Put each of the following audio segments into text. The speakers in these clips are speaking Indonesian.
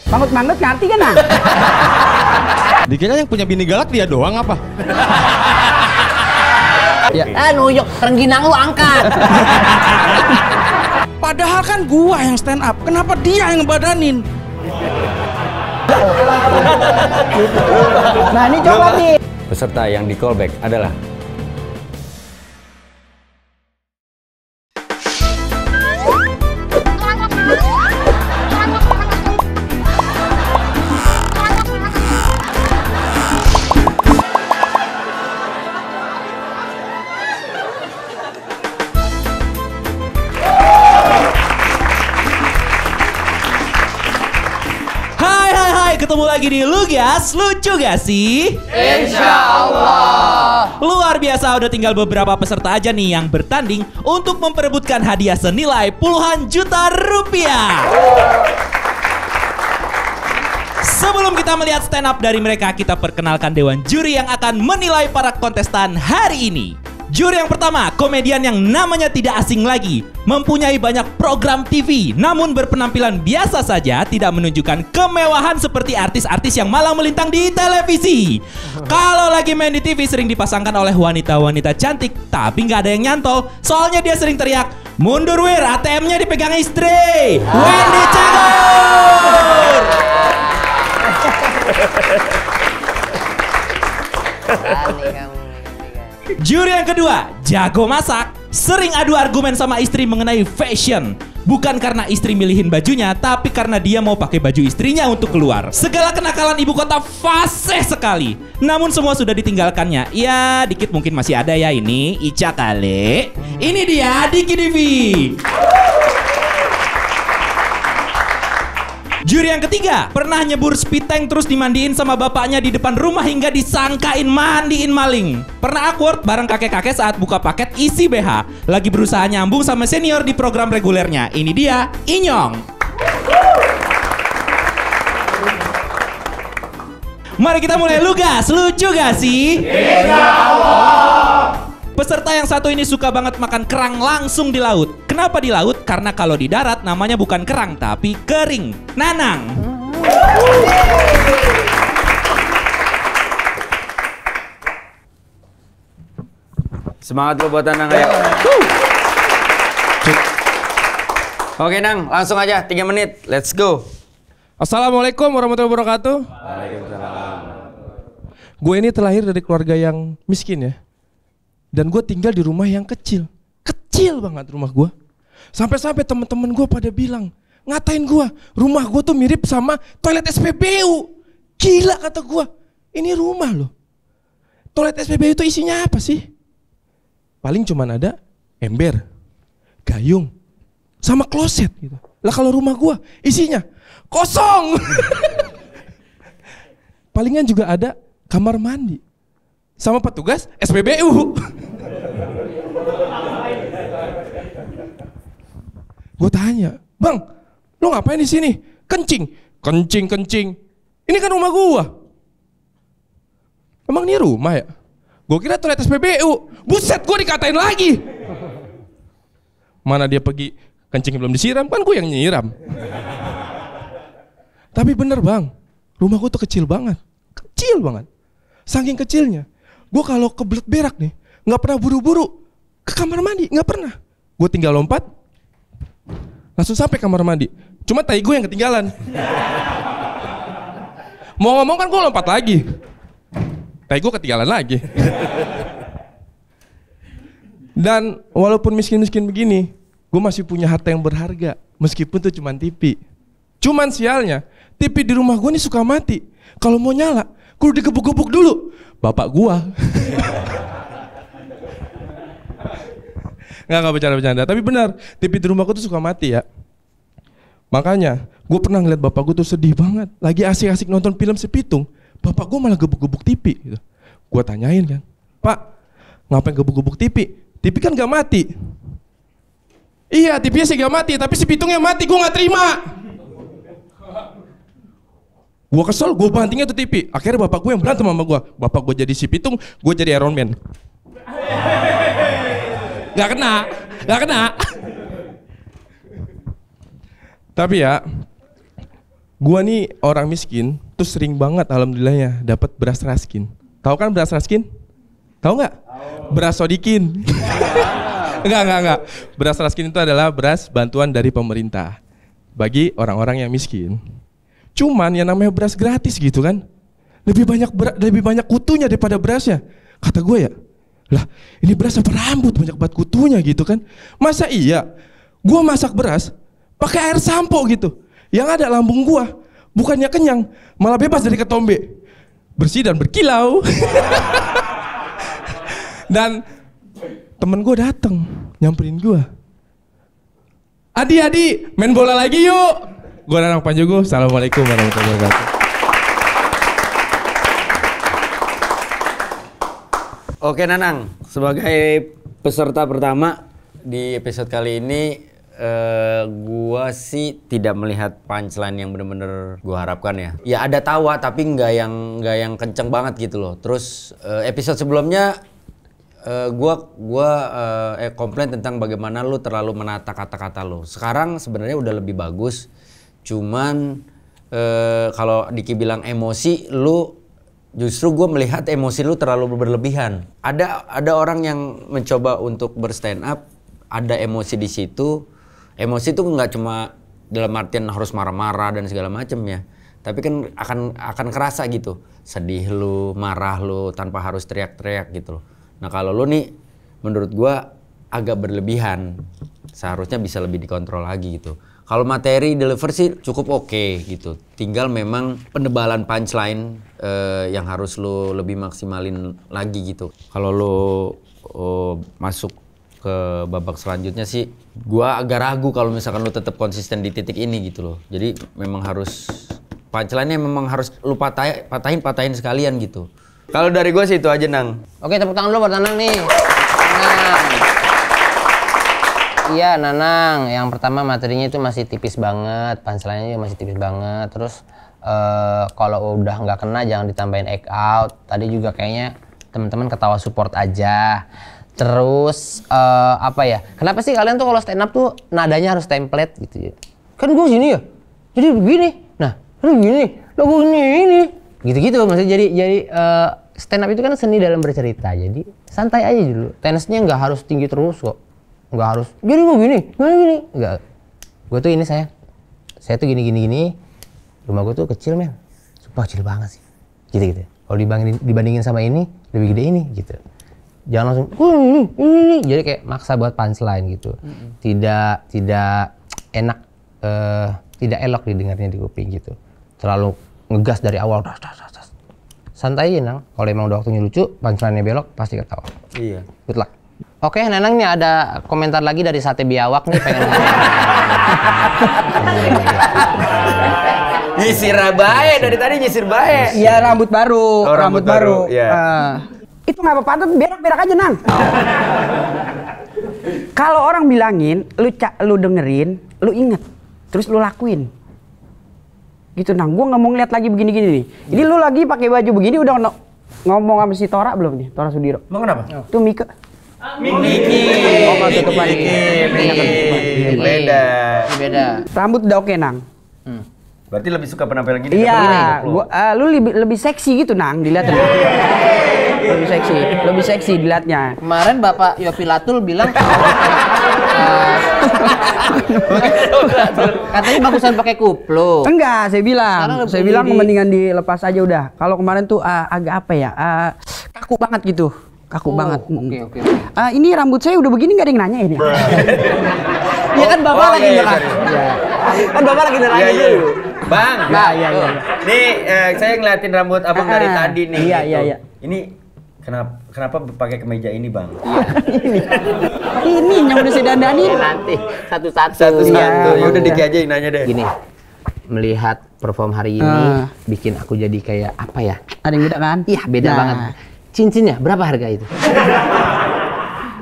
Mangut-mangut ngerti kan nah? Dikira yang punya bini galak dia doang apa? Ya. Nuyuk rengginang lu angkat. Padahal kan gua yang stand up, kenapa dia yang ngebadanin? Nah ini coba nih. Peserta yang di callback adalah ketemu lagi di Lugas, lucu gak sih? Insya Allah. Luar biasa, udah tinggal beberapa peserta aja nih yang bertanding untuk memperebutkan hadiah senilai puluhan juta rupiah. Sebelum kita melihat stand up dari mereka, kita perkenalkan dewan juri yang akan menilai para kontestan hari ini. Juri yang pertama, komedian yang namanya tidak asing lagi, mempunyai banyak program TV, namun berpenampilan biasa saja, tidak menunjukkan kemewahan seperti artis-artis yang malang melintang di televisi. Kalau lagi main di TV sering dipasangkan oleh wanita-wanita cantik, tapi nggak ada yang nyantol, soalnya dia sering teriak, "Mundur wir, ATM-nya dipegang istri." Wendy Cagur. Juri yang kedua, jago masak, sering adu argumen sama istri mengenai fashion. Bukan karena istri milihin bajunya, tapi karena dia mau pakai baju istrinya untuk keluar. Segala kenakalan ibu kota fasih sekali. Namun semua sudah ditinggalkannya. Ya, dikit mungkin masih ada ya ini, Ica kali. Ini dia, Diki Divi. Juri yang ketiga, pernah nyebur speed tank terus dimandiin sama bapaknya di depan rumah hingga disangkain mandiin maling. Pernah awkward bareng kakek-kakek saat buka paket isi BH. Lagi berusaha nyambung sama senior di program regulernya. Ini dia, Inyong. Mari kita mulai Lugas, lucu gak sih? Insya Allah. Peserta yang satu ini suka banget makan kerang langsung di laut. Kenapa di laut? Karena kalau di darat namanya bukan kerang tapi kering. Nanang. semangat lo buat Nang, ayo. Oke Nang, langsung aja 3 menit, let's go. Assalamualaikum warahmatullahi wabarakatuh. Waalaikumsalam. Gue ini terlahir dari keluarga yang miskin ya. Dan gue tinggal di rumah yang kecil. Kecil banget rumah gue. Sampai-sampai teman-teman gue pada bilang, ngatain gue, rumah gue tuh mirip sama toilet SPBU. Gila kata gue, ini rumah loh. Toilet SPBU itu isinya apa sih? Paling cuman ada ember, gayung, sama kloset gitu. Lah kalau rumah gue isinya kosong. Palingan juga ada kamar mandi sama petugas SPBU. Gue tanya, "Bang, lu ngapain di sini?" "Kencing." Kencing. Ini kan rumah gua. Emang ini rumah ya? Gue kira toilet SPBU. Buset, gue dikatain lagi. Mana dia pergi kencing belum disiram, kan gue yang nyiram. Tapi bener bang, rumah gue tuh kecil banget. Kecil banget. Saking kecilnya, gue kalau kebelet berak nih, nggak pernah buru-buru ke kamar mandi, nggak pernah. Gue tinggal lompat, langsung sampai kamar mandi. Cuma tai gue yang ketinggalan. Mau ngomong kan gue lompat lagi, tai gue ketinggalan lagi. Dan walaupun miskin-miskin begini, gue masih punya harta yang berharga, meskipun tuh cuman TV. Cuman sialnya, TV di rumah gue nih suka mati. Kalau mau nyala, kudu digebuk-gebuk dulu. Bapak gua. Nggak bercanda-bercanda. Tapi benar, TV di rumahku tuh suka mati ya. Makanya, gue pernah ngeliat bapak gue tuh sedih banget. Lagi asik-asik nonton film Sepitung, bapak gue malah gebuk-gebuk TV gitu. Gue tanyain kan, "Pak, ngapain gebuk-gebuk TV? TV kan gak mati." "Iya, TV-nya sih gak mati, tapi Sepitungnya mati, gue gak terima." Gue kesel, gue bantingnya tuh TV. Akhirnya bapak gue yang berantem sama gue. Bapak gue jadi si Pitung, gue jadi Iron Man. Gak kena. Tapi ya, Gua nih orang miskin, terus sering banget alhamdulillahnya dapat beras raskin. Tahu kan beras raskin? Tahu nggak? Beras sodikin. Enggak. Beras raskin itu adalah beras bantuan dari pemerintah bagi orang-orang yang miskin. Cuman yang namanya beras gratis gitu kan, lebih banyak kutunya daripada berasnya. Kata gue ya, lah ini beras apa rambut banyak banget kutunya gitu kan. Masa iya gue masak beras pakai air sampo gitu, yang ada lambung gue bukannya kenyang malah bebas dari ketombe, bersih dan berkilau. Dan temen gue dateng nyamperin gue, Adi main bola lagi yuk. Gue Nanang Panjugo, assalamualaikum warahmatullahi wabarakatuh. Oke Nanang, sebagai peserta pertama di episode kali ini, gua sih tidak melihat punchline yang bener-bener gua harapkan ya. Ya ada tawa tapi nggak yang kenceng banget gitu loh. Terus episode sebelumnya gua komplain tentang bagaimana lu terlalu menata kata-kata lu. Sekarang sebenarnya udah lebih bagus. Cuman kalau Diki bilang emosi, justru gue melihat emosi lu terlalu berlebihan. Ada orang yang mencoba untuk berstand up, ada emosi di situ. Emosi itu nggak cuma dalam artian harus marah-marah dan segala macam ya. Tapi kan akan kerasa gitu, sedih lu, marah lu tanpa harus teriak-teriak gitu loh. Nah kalau lu nih, menurut gue agak berlebihan. Seharusnya bisa lebih dikontrol lagi gitu. Kalau materi deliver sih cukup oke gitu. Tinggal memang penebalan punchline yang harus lo lebih maksimalin lagi gitu. Kalau lo masuk ke babak selanjutnya sih, gua agak ragu kalau misalkan lo tetap konsisten di titik ini gitu loh. Jadi memang harus punchline-nya memang harus lo patahin sekalian gitu. Kalau dari gua sih itu aja Nang. Oke, tepuk tangan dulu buat Nanang nih. Iya Nanang, yang pertama materinya itu masih tipis banget, punchline-nya juga masih tipis banget. Terus kalau udah nggak kena jangan ditambahin act out. Tadi juga kayaknya teman-teman ketawa support aja. Terus apa ya? Kenapa sih kalian tuh kalau stand up tuh nadanya harus template gitu ya? Kan gue sini ya, jadi begini. Nah, lu begini, lo gue ini. Gitu-gitu maksudnya jadi stand up itu kan seni dalam bercerita. Jadi santai aja dulu. Tense-nya nggak harus tinggi terus kok. Nggak harus jadi gue gini nggak, gue tuh ini saya tuh gini rumah gue tuh kecil men, sumpah kecil banget sih gitu kalau dibandingin sama ini lebih gede ini gitu, jangan langsung ini jadi kayak maksa buat punchline gitu. Tidak enak, tidak elok didengarnya di kuping gitu, terlalu ngegas dari awal. Santai aja Nang, kalau emang udah waktunya lucu punchline-nya belok pasti ketawa. Iya, good luck. Oke, Nanang nih ada komentar lagi dari Sate Biawak nih pengen. Nyisir bae dari tadi nyisir bae. Iya rambut baru. Oh, rambut baru. Ya. Itu nggak apa-apa tuh berak-berak aja Nang. Kalau orang bilangin, lu dengerin, lu inget, terus lu lakuin. Gitu Nang. Gua nggak mau ngeliat lagi begini-gini nih. Ini lu lagi pakai baju begini udah ngomong sama si Tora belum nih? Tora Sudiro. Emang kenapa? Tuh Mika. Miki. Beda. Rambut udah oke Nang. Berarti lebih suka penampilan gini? Iya, lu lebih seksi gitu Nang dilihatnya. lebih seksi dilihatnya. Kemarin Bapak Yopi Latul bilang katanya bagusan pakai kuplu. Enggak, saya bilang mendingan dilepas aja udah. Kalau kemarin tuh agak apa ya? Kaku banget gitu. Kaku banget. Oke. Ini rambut saya udah begini nggak ada yang nanya ini. Iya kan Bapak lagi nyerah. Kan Bapak lagi nanya dulu. Bang. Iya. Nih saya ngeliatin rambut Abang dari tadi nih. Iya. Ini kenapa pakai kemeja ini Bang? Ini yang udah saya dandani. Nanti satu-satu. Ya udah Diki aja yang nanya deh. Gini, melihat perform hari ini bikin aku jadi kayak apa ya? Ada yang beda kan? Iya beda banget. Cincinnya berapa harga itu?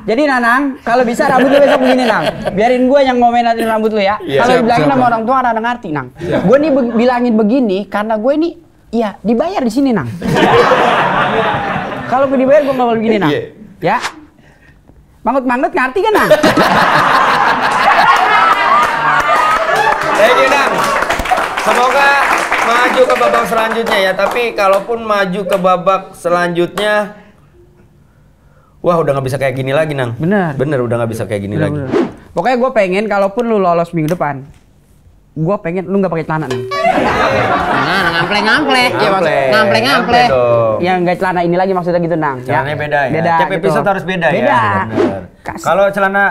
Jadi Nanang, kalau bisa rambut lu besok begini Nang. Biarin gue yang ngomenin rambut lu ya. Kalau dibilangin sama orang tua ada ngerti Nang. Gue nih bilangin begini karena gue ini ya dibayar di sini Nang. Kalau gue dibayar gue nggak boleh begini Nang. Ya. Mangut-mangut ngerti kan Nang? Thank you Nang. Semoga maju ke babak selanjutnya ya. Tapi kalaupun maju ke babak selanjutnya, wah udah nggak bisa kayak gini lagi, Nang. Bener udah nggak bisa kayak gini lagi. Pokoknya gue pengen kalaupun lu lolos minggu depan, gue pengen lu nggak pakai celana nih. Nah, ngampleng. Ngampleng dong. Yang nggak celana ini lagi maksudnya gitu, Nang. Celananya beda ya. Beda. Tiap episode harus beda ya. Beda. Bener. Kalau celana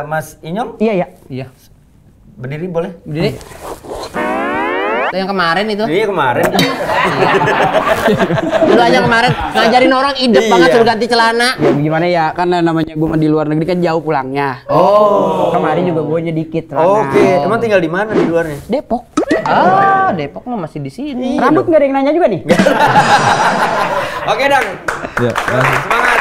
Mas Inyong? Iya. Berdiri boleh? Berdiri. Yang kemarin itu. Iya kemarin. Lu aja kemarin ngajarin orang idep banget suruh ganti celana. Ya gimana ya, kan namanya gue di luar negeri kan jauh pulangnya. Oh. Kemarin juga gue dikit celana. Oke. Emang tinggal di mana di luarnya? Depok. Depok mah masih di sini. Rambut nggak ada yang nanya juga nih. Oke, Dang. Ya, Semangat.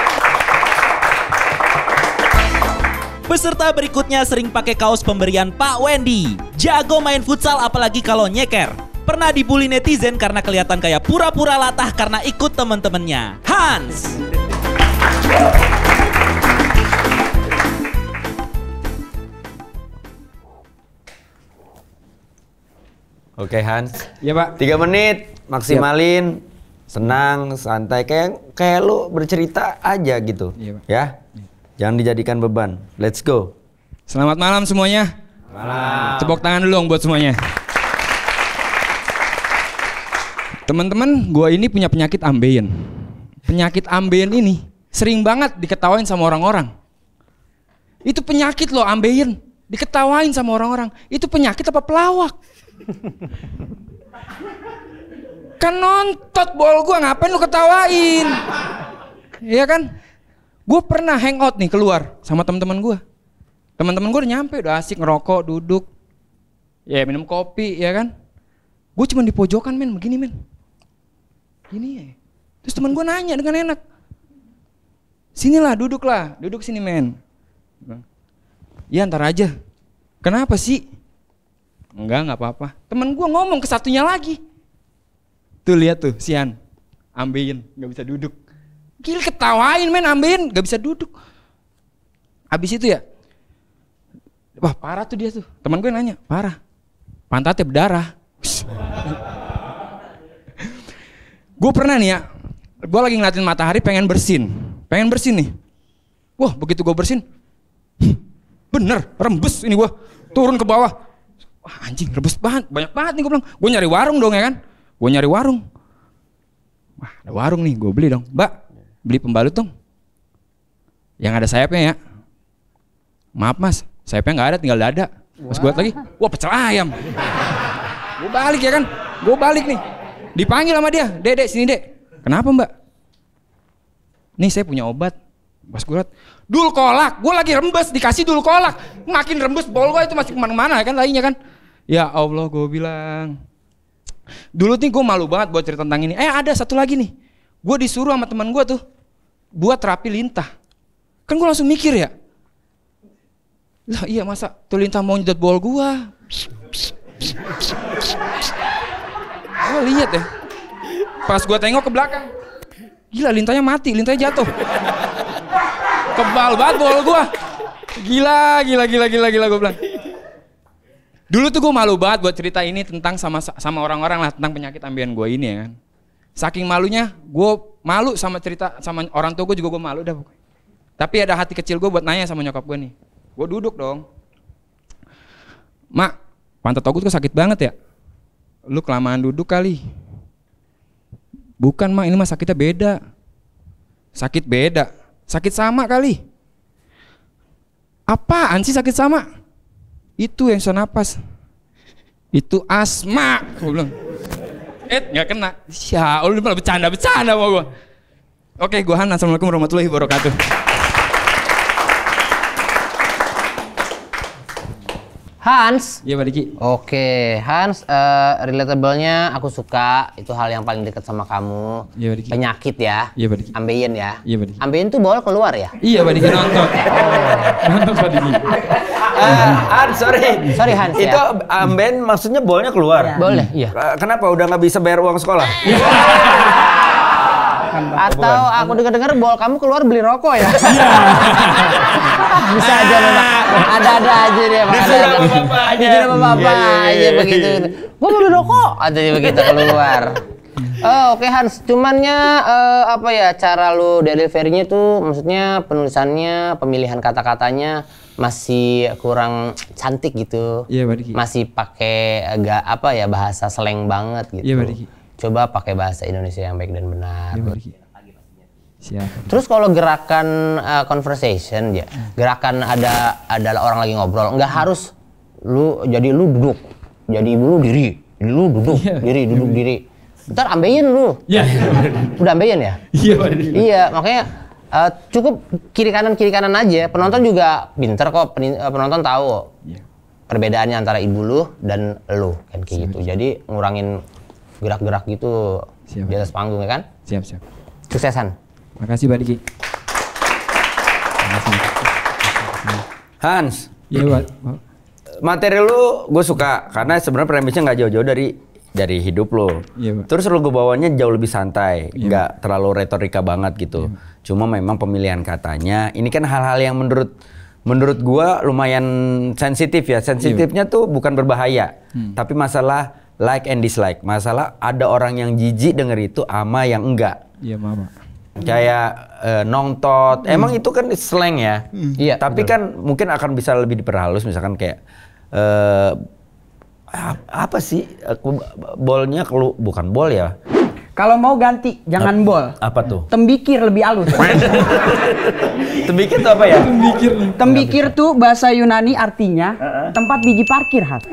Peserta berikutnya sering pakai kaos pemberian Pak Wendy. Jago main futsal apalagi kalau nyeker. Pernah dibully netizen karena kelihatan kayak pura-pura latah karena ikut temen-temennya. Hans. Oke, Hans. Iya, Pak. 3 menit maksimalin. Senang, santai kayak lu bercerita aja gitu. Iya, Pak. Ya. Jangan dijadikan beban. Let's go. Selamat malam semuanya. Malam. Tepuk tangan dulu dong buat semuanya. Teman-teman, gue ini punya penyakit ambeien. Penyakit ambeien ini sering banget diketawain sama orang-orang. Itu penyakit loh, ambeien. Diketawain sama orang-orang. Itu penyakit apa pelawak? Kan nontot bol gue, ngapain lu ketawain? Iya kan? Gue pernah hangout nih keluar sama teman-teman gue. Teman-teman gue udah nyampe, udah asik ngerokok, duduk, ya minum kopi, ya kan? Gue cuma di pojokan men, begini men, gini ya. Terus teman gue nanya dengan enak, sinilah, duduk sini men. Ya ntar aja. Kenapa sih? Enggak apa-apa. Teman gue ngomong ke satunya lagi. Tuh lihat tuh, Sian, ambeien, nggak bisa duduk. Gila ketawain men, ambeien, nggak bisa duduk. Abis itu ya, wah parah tuh dia tuh. Teman gue nanya, parah, pantatnya berdarah. Gue pernah nih ya, gue lagi ngeliatin matahari pengen bersin nih. Wah begitu gue bersin, bener rembes ini gue, turun ke bawah. Wah anjing rembes banget, banyak banget nih gue bilang. Gue nyari warung dong ya kan, gue nyari warung. Wah ada warung nih, gue beli dong. Mbak, beli pembalut dong, yang ada sayapnya ya. Maaf mas, sayapnya nggak ada, tinggal dada. Pas gue lagi, wah pecel ayam. Gue balik ya kan, gue balik nih. Dipanggil sama dia, dek sini dek. Kenapa mbak? Nih saya punya obat. Pas gue liat, dul kolak. Gue lagi rembes, dikasih dul kolak. Makin rembes bol gue itu masih kemana-mana kan lainnya kan. Ya Allah gue bilang. Dulu nih gue malu banget buat cerita tentang ini. Ada satu lagi nih. Gue disuruh sama teman gue tuh buat terapi lintah. Kan gue langsung mikir ya, lah iya masa tuh lintah mau nyedot bol gue. Gue lihat ya, pas gue tengok ke belakang, gila lintahnya mati, lintahnya jatuh. Kebal banget bol gue. Gila gue bilang. Dulu tuh gue malu banget buat cerita ini tentang sama orang-orang lah tentang penyakit ambeien gue ini ya kan. Saking malunya, gue malu sama cerita sama orang tua gue juga gue malu dah pokoknya. Tapi ada hati kecil gue buat nanya sama nyokap gue nih. Gue duduk dong. Mak, pantat Togut kok sakit banget ya? Lu kelamaan duduk kali. Bukan mak, ini mah sakitnya beda. Sakit beda. Sakit sama kali. Apaan sih sakit sama? Itu yang susah napas. Itu asma. Gue bilang. Nggak kena. Ya Allah, malah bercanda sama gue. Oke, gue Han. Assalamualaikum warahmatullahi wabarakatuh. Hans. Iya Pak Diki. Oke, Hans, relatable-nya aku suka. Itu hal yang paling dekat sama kamu. Iya Pak Diki. Penyakit ya. Iya Pak Diki. Ambeien ya. Iya Pak Diki. Ambeien tuh bol keluar ya? Iya Pak Diki nonton. Nonton Pak Diki. Hans, sorry Hans itu ya. ambeien maksudnya bolnya keluar. Boleh, iya. Kenapa udah nggak bisa bayar uang sekolah? Bukan, Bang. Atau aku dengar-dengar bol kamu keluar beli rokok ya? Bisa aja memang. Ada aja dia. Disuruh sama bapak aja begitu. Gua beli rokok. Ada begitu keluar. Oh, oke Hans, cumannya apa ya cara lu delivery-nya tuh maksudnya penulisannya, pemilihan kata-katanya masih kurang cantik gitu. Iya, Pak Diki. Masih pakai agak apa ya bahasa slang banget gitu. Iya, Pak Diki. Coba pakai bahasa Indonesia yang baik dan benar. Iya, Pak Diki. Siap. Terus kalau gerakan conversation ya, gerakan adalah orang lagi ngobrol, nggak harus lu duduk, jadi lu diri, lu duduk, duduk diri. Ntar ambeien lu. Iya. Udah ambeien ya? Iya, Pak. Iya, makanya cukup kiri kanan aja. Penonton juga pinter kok, penonton tahu perbedaannya antara ibu lu dan lu kan kayak gitu. Jadi ngurangin gerak-gerak gitu di atas panggung ya kan? Siap. Suksesan. Makasih Pak Diki. Hans. Iya, Pak. Materi lu gue suka karena sebenarnya premisnya nggak jauh-jauh dari hidup lo. Iya, Pak. Terus lu gue bawanya jauh lebih santai, nggak terlalu retorika banget gitu. Cuma memang pemilihan katanya, ini kan hal-hal yang menurut gua lumayan sensitif ya. Sensitifnya tuh bukan berbahaya, tapi masalah like and dislike. Masalah ada orang yang jijik denger itu ama yang enggak. Iya, Mama. Kayak nongtot, emang itu kan slang ya. Iya. Tapi kan mungkin akan bisa lebih diperhalus, misalkan kayak apa sih bolnya bukan bol ya? Kalau mau ganti, jangan bol. Apa tuh? Tembikir lebih halus. Tembikir tuh apa ya? Tembikir tuh bahasa Yunani artinya tempat biji parkir, Hat.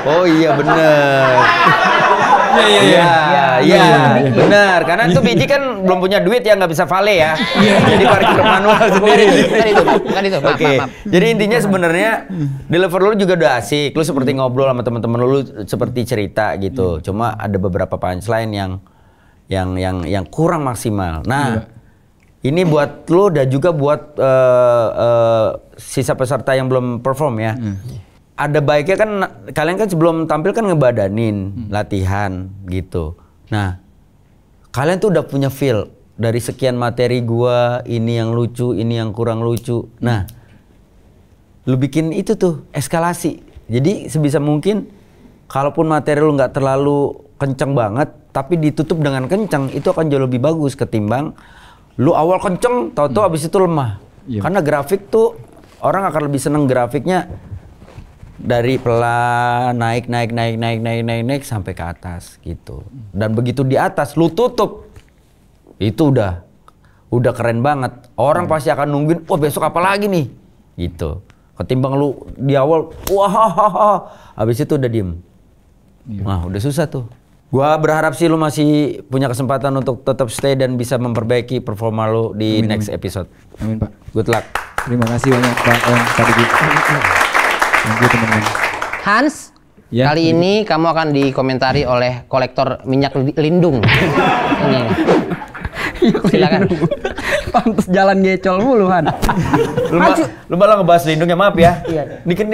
Oh iya bener. Iya benar. Karena tuh biji kan belum punya duit ya, nggak bisa vale ya. Jadi parkir manual sendiri. Bukan itu. Oke. Jadi intinya sebenarnya deliver lu juga udah asik. Lu seperti ngobrol sama teman-teman lu seperti cerita gitu. Cuma ada beberapa punchline yang kurang maksimal. Nah, ini buat lu dan juga buat sisa peserta yang belum perform ya. Ada baiknya kan kalian kan sebelum tampil kan ngebadanin latihan gitu. Nah, kalian tuh udah punya feel dari sekian materi gua, ini yang lucu, ini yang kurang lucu. Nah, lu bikin itu tuh eskalasi. Jadi sebisa mungkin kalaupun materi lu nggak terlalu kenceng banget, tapi ditutup dengan kenceng, itu akan jauh lebih bagus ketimbang lu awal kenceng, tahu-tahu abis itu lemah. Karena grafik tuh orang akan lebih seneng grafiknya dari pelan naik sampai ke atas gitu. Dan begitu di atas lu tutup, itu udah keren banget. Orang pasti akan nungguin, wah besok apa lagi nih gitu. Ketimbang lu di awal wah habis itu udah diem. Nah udah susah tuh. Gua berharap sih lu masih punya kesempatan untuk tetap stay dan bisa memperbaiki performa lu di next episode. Amin, Pak. Good luck. Terima kasih banyak Pak Diki. Thank you, teman-teman. Hans, Ya, kali ini kamu akan dikomentari oleh kolektor minyak lindung. Ini. Silakan. Pantes jalan gecol mulu, Han. Lu malah ngebahas lindung ya, maaf ya. Iya. Ini kan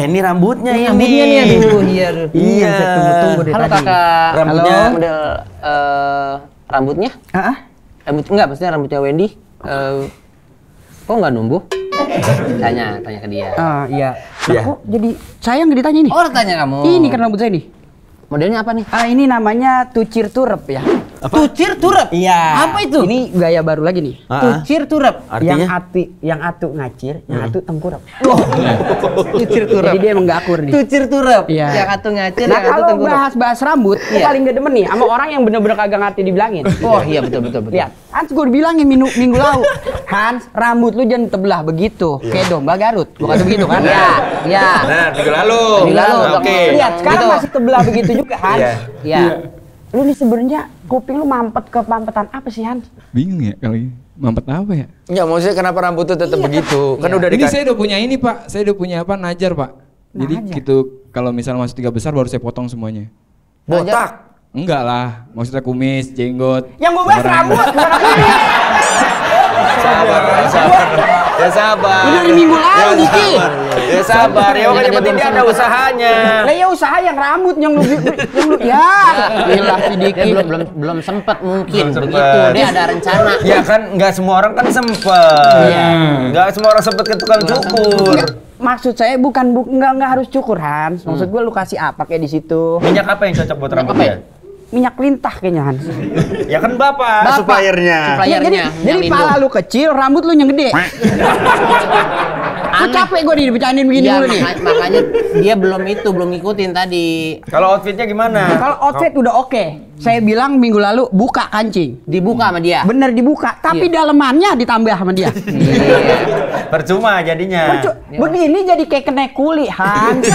ini rambutnya ini. Rambutnya nih, aduh, iya. Iya, saya tunggu-tunggu dari Halo tadi. kakak. Rambutnya. Halo. Model rambutnya? Rambut enggak, maksudnya rambutnya Wendy. Kok nggak numbuh? Tanya ke dia. Iya. Iya. Kok jadi sayang ditanya ini? Oh, tanya kamu. Ini kan rambut saya nih. Modelnya apa nih? Ini namanya tucir turep ya. Tucir turep. Iya. Apa itu? Ini gaya baru lagi nih. Tucir turep. Artinya? Yang atu ngacir, yang atu tengkurap. Tucir turep. Jadi dia emang gak akur nih. Tucir turep. Iya. Yang atu ngacir, Nah yang atu kalau tengkurap. bahas rambut, gue paling gak demen nih sama orang yang bener-bener kagak ngerti dibilangin. Oh iya betul. Lihat, Hans gue bilangin minggu lalu. Hans, rambut lu jangan tebelah begitu. Kayak domba Garut. Gue kata begitu kan? Iya. Nah, minggu lalu. Oke. Lihat, sekarang Gitu. masih tebelah begitu juga, Hans. Iya. Lu nih sebenarnya kuping lu mampet ke mampetan apa sih, Hans? Bingung ya kali mampet apa ya? Ya maksudnya kenapa rambut tuh tetap begitu? Kan udah Ini dikasih. saya udah punya ini Pak, saya udah punya apa najar Pak. Jadi gitu kalau misal masuk 3 besar baru saya potong semuanya. Botak. Enggak lah, maksudnya kumis, jenggot. Yang gue bahas rambut, bukan kumis. Ya sabar. Udah dari minggu lalu, Diki. Ya sabar. Ya makanya penting dia ada usahanya. Lah ya usaha yang rambut yang lu ya. Gila si Diki. Belum sempet mungkin Belum begitu. sempet. Dia ada rencana. Ya kan nggak semua orang kan sempet. Nggak semua orang sempet ke tukang cukur. Maksud saya nggak harus cukur, Hans. Maksud gue lu kasih apa kayak di situ? Minyak apa yang cocok buat rambutnya? Minyak lintah kayaknya, Hans. Ya kan bapak suppliernya. Ya, jadi pala lu kecil, rambut lu yang gede. Aku capek gue dibecandain begini Iya, mulu nih. makanya dia belum ngikutin tadi. Kalau outfitnya gimana? Kalau outfit udah oke. Saya bilang minggu lalu buka kancing. Dibuka sama dia. Bener dibuka, tapi dalemannya ditambah sama dia. Percuma jadinya. Begini jadi kayak kena kuli, Hans.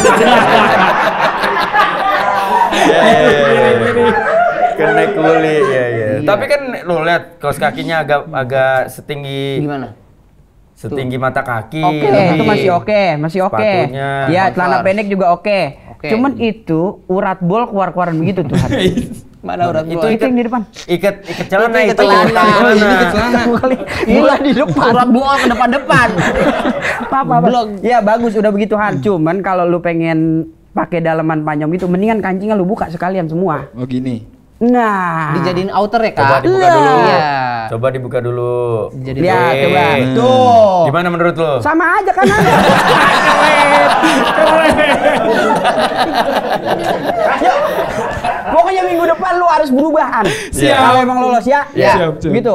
Kena kulit ya. Tapi kan lu lihat kaos kakinya agak setinggi Gimana? Setinggi mata kaki. Oke, itu masih oke. Sepatunya, Ya, celana pendek juga oke. Oke. Cuman itu urat bol keluar-keluaran begitu tuh. Mana urat Itu gua? Itu yang di depan. Ikat celana Ikat itu. celana. Gila di depan. Urat buol ke depan. Apa? Ya bagus udah begitu Han. Cuman kalau lu pengen pakai daleman panjang gitu, mendingan kancingnya lu buka sekalian semua. Oh gini. Nah, Dijadiin outer ya, Kak? Coba dibuka dulu. Iya. Coba dibuka dulu. Jadi lihat Oke. coba. Tuh. Gimana menurut lu? Sama aja kan Han? Yuk. Pokoknya minggu depan lu harus berubahan. Siap. Kalau emang lolos ya. Siap, siap. Gitu.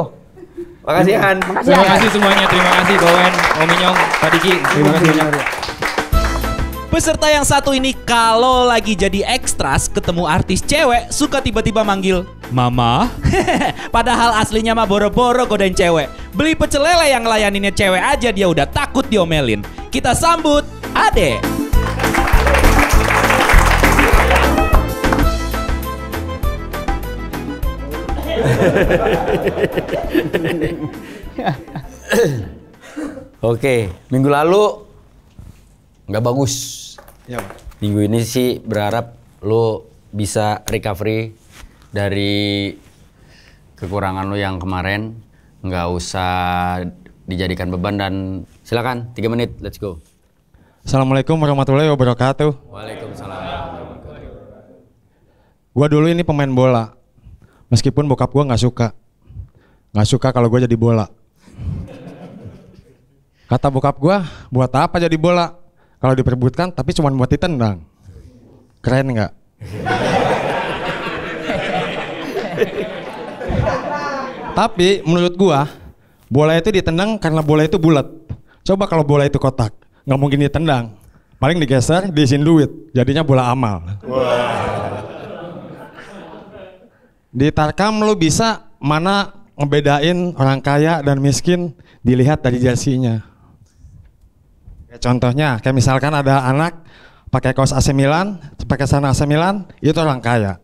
Makasih Han. Makasih Terima Han. kasih semuanya, terima kasih Bowen, Om Minyong, Pak Diki. Terima kasih banyak. Peserta yang satu ini kalau lagi jadi ekstras ketemu artis cewek suka tiba-tiba manggil Mama. Padahal aslinya mah boro-boro godain cewek. Beli pecel lele yang ngelayaninnya cewek aja dia udah takut diomelin. Kita sambut Ade. Oke, minggu lalu nggak bagus. Ya, Minggu ini sih berharap lo bisa recovery dari kekurangan lo yang kemarin. Nggak usah dijadikan beban dan silakan 3 menit, let's go. Assalamualaikum warahmatullahi wabarakatuh. Waalaikumsalam. Gua dulu ini pemain bola. Meskipun bokap gua nggak suka kalau gua jadi bola. Kata bokap gua, buat apa jadi bola? Kalau diperebutkan tapi cuma buat ditendang. Keren nggak? Tapi menurut gua, bola itu ditendang karena bola itu bulat. Coba kalau bola itu kotak, nggak mungkin ditendang. Paling digeser, diisiin duit, jadinya bola amal. Di Tarkam lu bisa mana ngebedain orang kaya dan miskin dilihat dari jersinya. Kayak contohnya, kayak misalkan ada anak pakai kaos AC Milan, pakai celana AC Milan, itu orang kaya.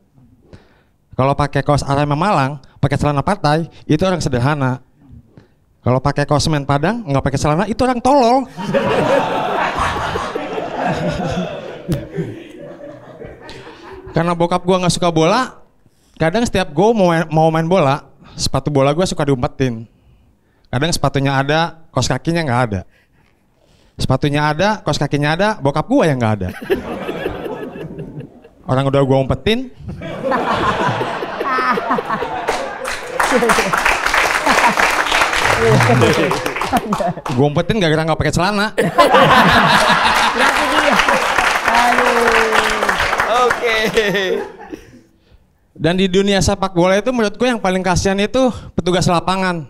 Kalau pakai kaos Arema Malang, pakai celana partai, itu orang sederhana. Kalau pakai kaos Semen Padang, nggak pakai celana, itu orang tolol. Karena bokap gua nggak suka bola, kadang setiap gua mau main bola, sepatu bola gua suka diumpetin. Kadang sepatunya ada, kaos kakinya nggak ada. Sepatunya ada, kaos kakinya ada, bokap gua yang nggak ada. Orang udah gua umpetin. Gua umpetin gara-gara nggak pakai celana. Oke. Dan di dunia sepak bola itu menurut gue yang paling kasihan itu petugas lapangan.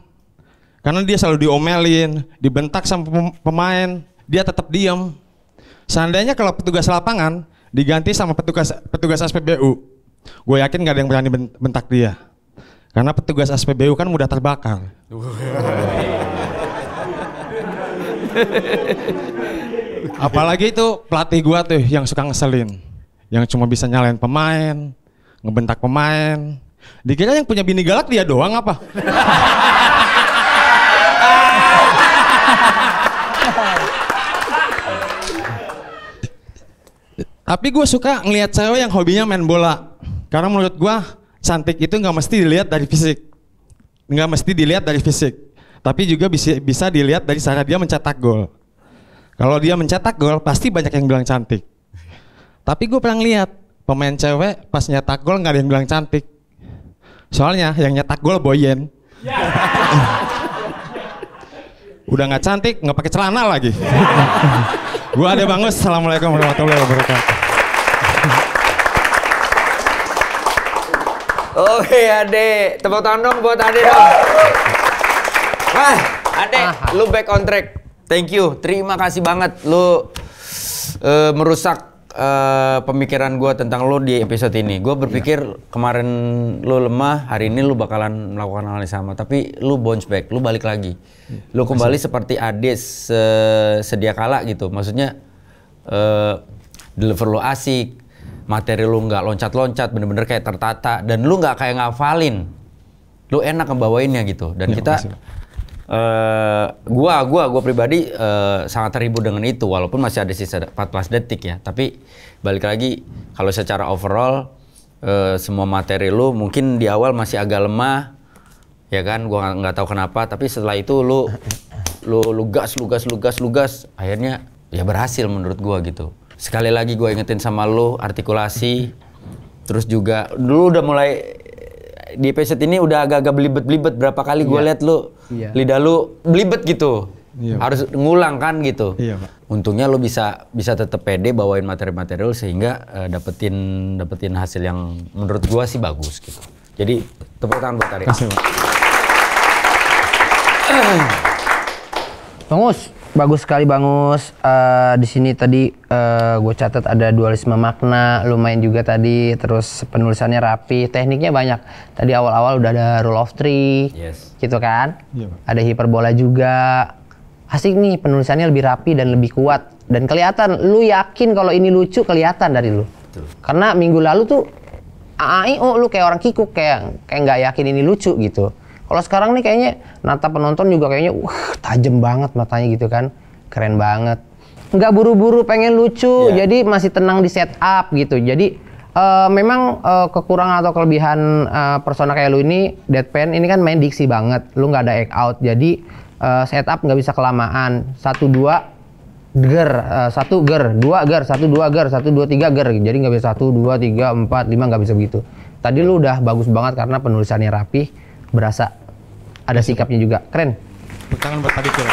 Karena dia selalu diomelin, dibentak sama pemain, dia tetap diam. Seandainya kalau petugas lapangan diganti sama petugas SPBU, gue yakin gak ada yang berani bentak dia. Karena petugas SPBU kan mudah terbakar. Apalagi itu pelatih gue tuh yang suka ngeselin, yang cuma bisa nyalain pemain, ngebentak pemain. Dikira yang punya bini galak dia doang apa? Tapi gue suka ngelihat cewek yang hobinya main bola. Karena menurut gue cantik itu nggak mesti dilihat dari fisik. Nggak mesti dilihat dari fisik. tapi juga bisa dilihat dari cara dia mencetak gol. Kalau dia mencetak gol, pasti banyak yang bilang cantik. Tapi gue pernah lihat pemain cewek pas nyetak gol nggak ada yang bilang cantik. Soalnya yang nyetak gol Boyen. Udah nggak cantik, nggak pakai celana lagi. Gua Ade Bangus, assalamualaikum warahmatullahi wabarakatuh. Oke Ade, tepuk tangan dong buat Ade dong. Wah, Ade, lu back on track. Thank you, terima kasih banget lu merusak pemikiran gue tentang lu di episode ini. Gue berpikir kemarin lu lemah, hari ini lu bakalan melakukan hal yang sama. Tapi lu bounce back, lu balik lagi. Lu kembali seperti Ade sedia kala gitu. Maksudnya deliver lu asik, materi lu nggak loncat-loncat, bener-bener kayak tertata. Dan lu nggak kayak ngafalin. Lu enak ngebawainnya gitu. Dan kita... Gua pribadi sangat terhibur dengan itu walaupun masih ada sisa 14 detik ya. Tapi balik lagi kalau secara overall semua materi lu mungkin di awal masih agak lemah ya kan, gua nggak tahu kenapa, tapi setelah itu lu gas akhirnya ya berhasil menurut gua gitu. Sekali lagi gua ingetin sama lu artikulasi, terus juga dulu udah mulai di episode ini udah agak-agak belibet berapa kali gue liat lu lidah lu belibet gitu, harus ngulang kan gitu. Pak. Untungnya lu bisa tetap pede bawain materi-materi lu sehingga dapetin hasil yang menurut gue sih bagus gitu. Jadi tepuk tangan buat Tarik. Bangus, bagus sekali Bangus. Di sini tadi gue catat ada dualisme makna, lumayan juga tadi. Terus penulisannya rapi, tekniknya banyak. Tadi awal-awal udah ada rule of three, gitu kan? Ada hiperbola juga. Asik nih, penulisannya lebih rapi dan lebih kuat. Dan kelihatan, lu yakin kalau ini lucu kelihatan dari lu. Betul. Karena minggu lalu tuh lu kayak orang kikuk, kayak nggak yakin ini lucu gitu. Kalau sekarang nih kayaknya natap penonton juga kayaknya tajam banget matanya gitu kan. Keren banget. Nggak buru-buru pengen lucu, jadi masih tenang di setup gitu. Jadi memang kekurangan atau kelebihan persona kayak lu ini, deadpan ini kan main diksi banget. Lu nggak ada act out, jadi setup nggak bisa kelamaan. 1, 2 ger, 1 ger, 2 ger, 1, 2 ger, 1, 2, 3 ger. Jadi nggak bisa 1, 2, 3, 4, 5 nggak bisa begitu. Tadi lu udah bagus banget karena penulisannya rapi, berasa ada sikapnya juga. Keren. Tangan buat tadi kira.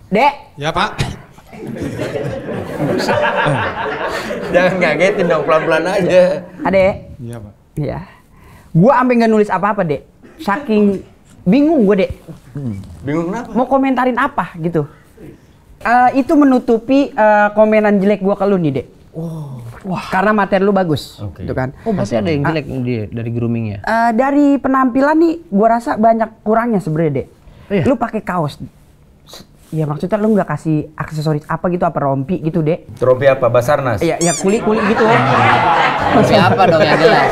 Dek. Ya Pak. Jangan ngagetin dong, pelan-pelan aja. Adek. Iya Pak. Iya. Gua sampai nggak nulis apa-apa Dek. Saking bingung gue Dek. Bingung kenapa? Mau komentarin apa gitu. Itu menutupi komenan jelek gua ke lu nih Dek. Wah, karena materi lu bagus, gitu kan. Oh, pasti ada yang jelek dari groomingnya. Dari penampilan nih, gua rasa banyak kurangnya sebenarnya Dek. Lu pakai kaos. Ya maksudnya lu nggak kasih aksesoris apa gitu, apa rompi gitu Dek. Rompi apa? Basarnas? Iya, ya kulit gitu. Rompi apa dong yang jelas?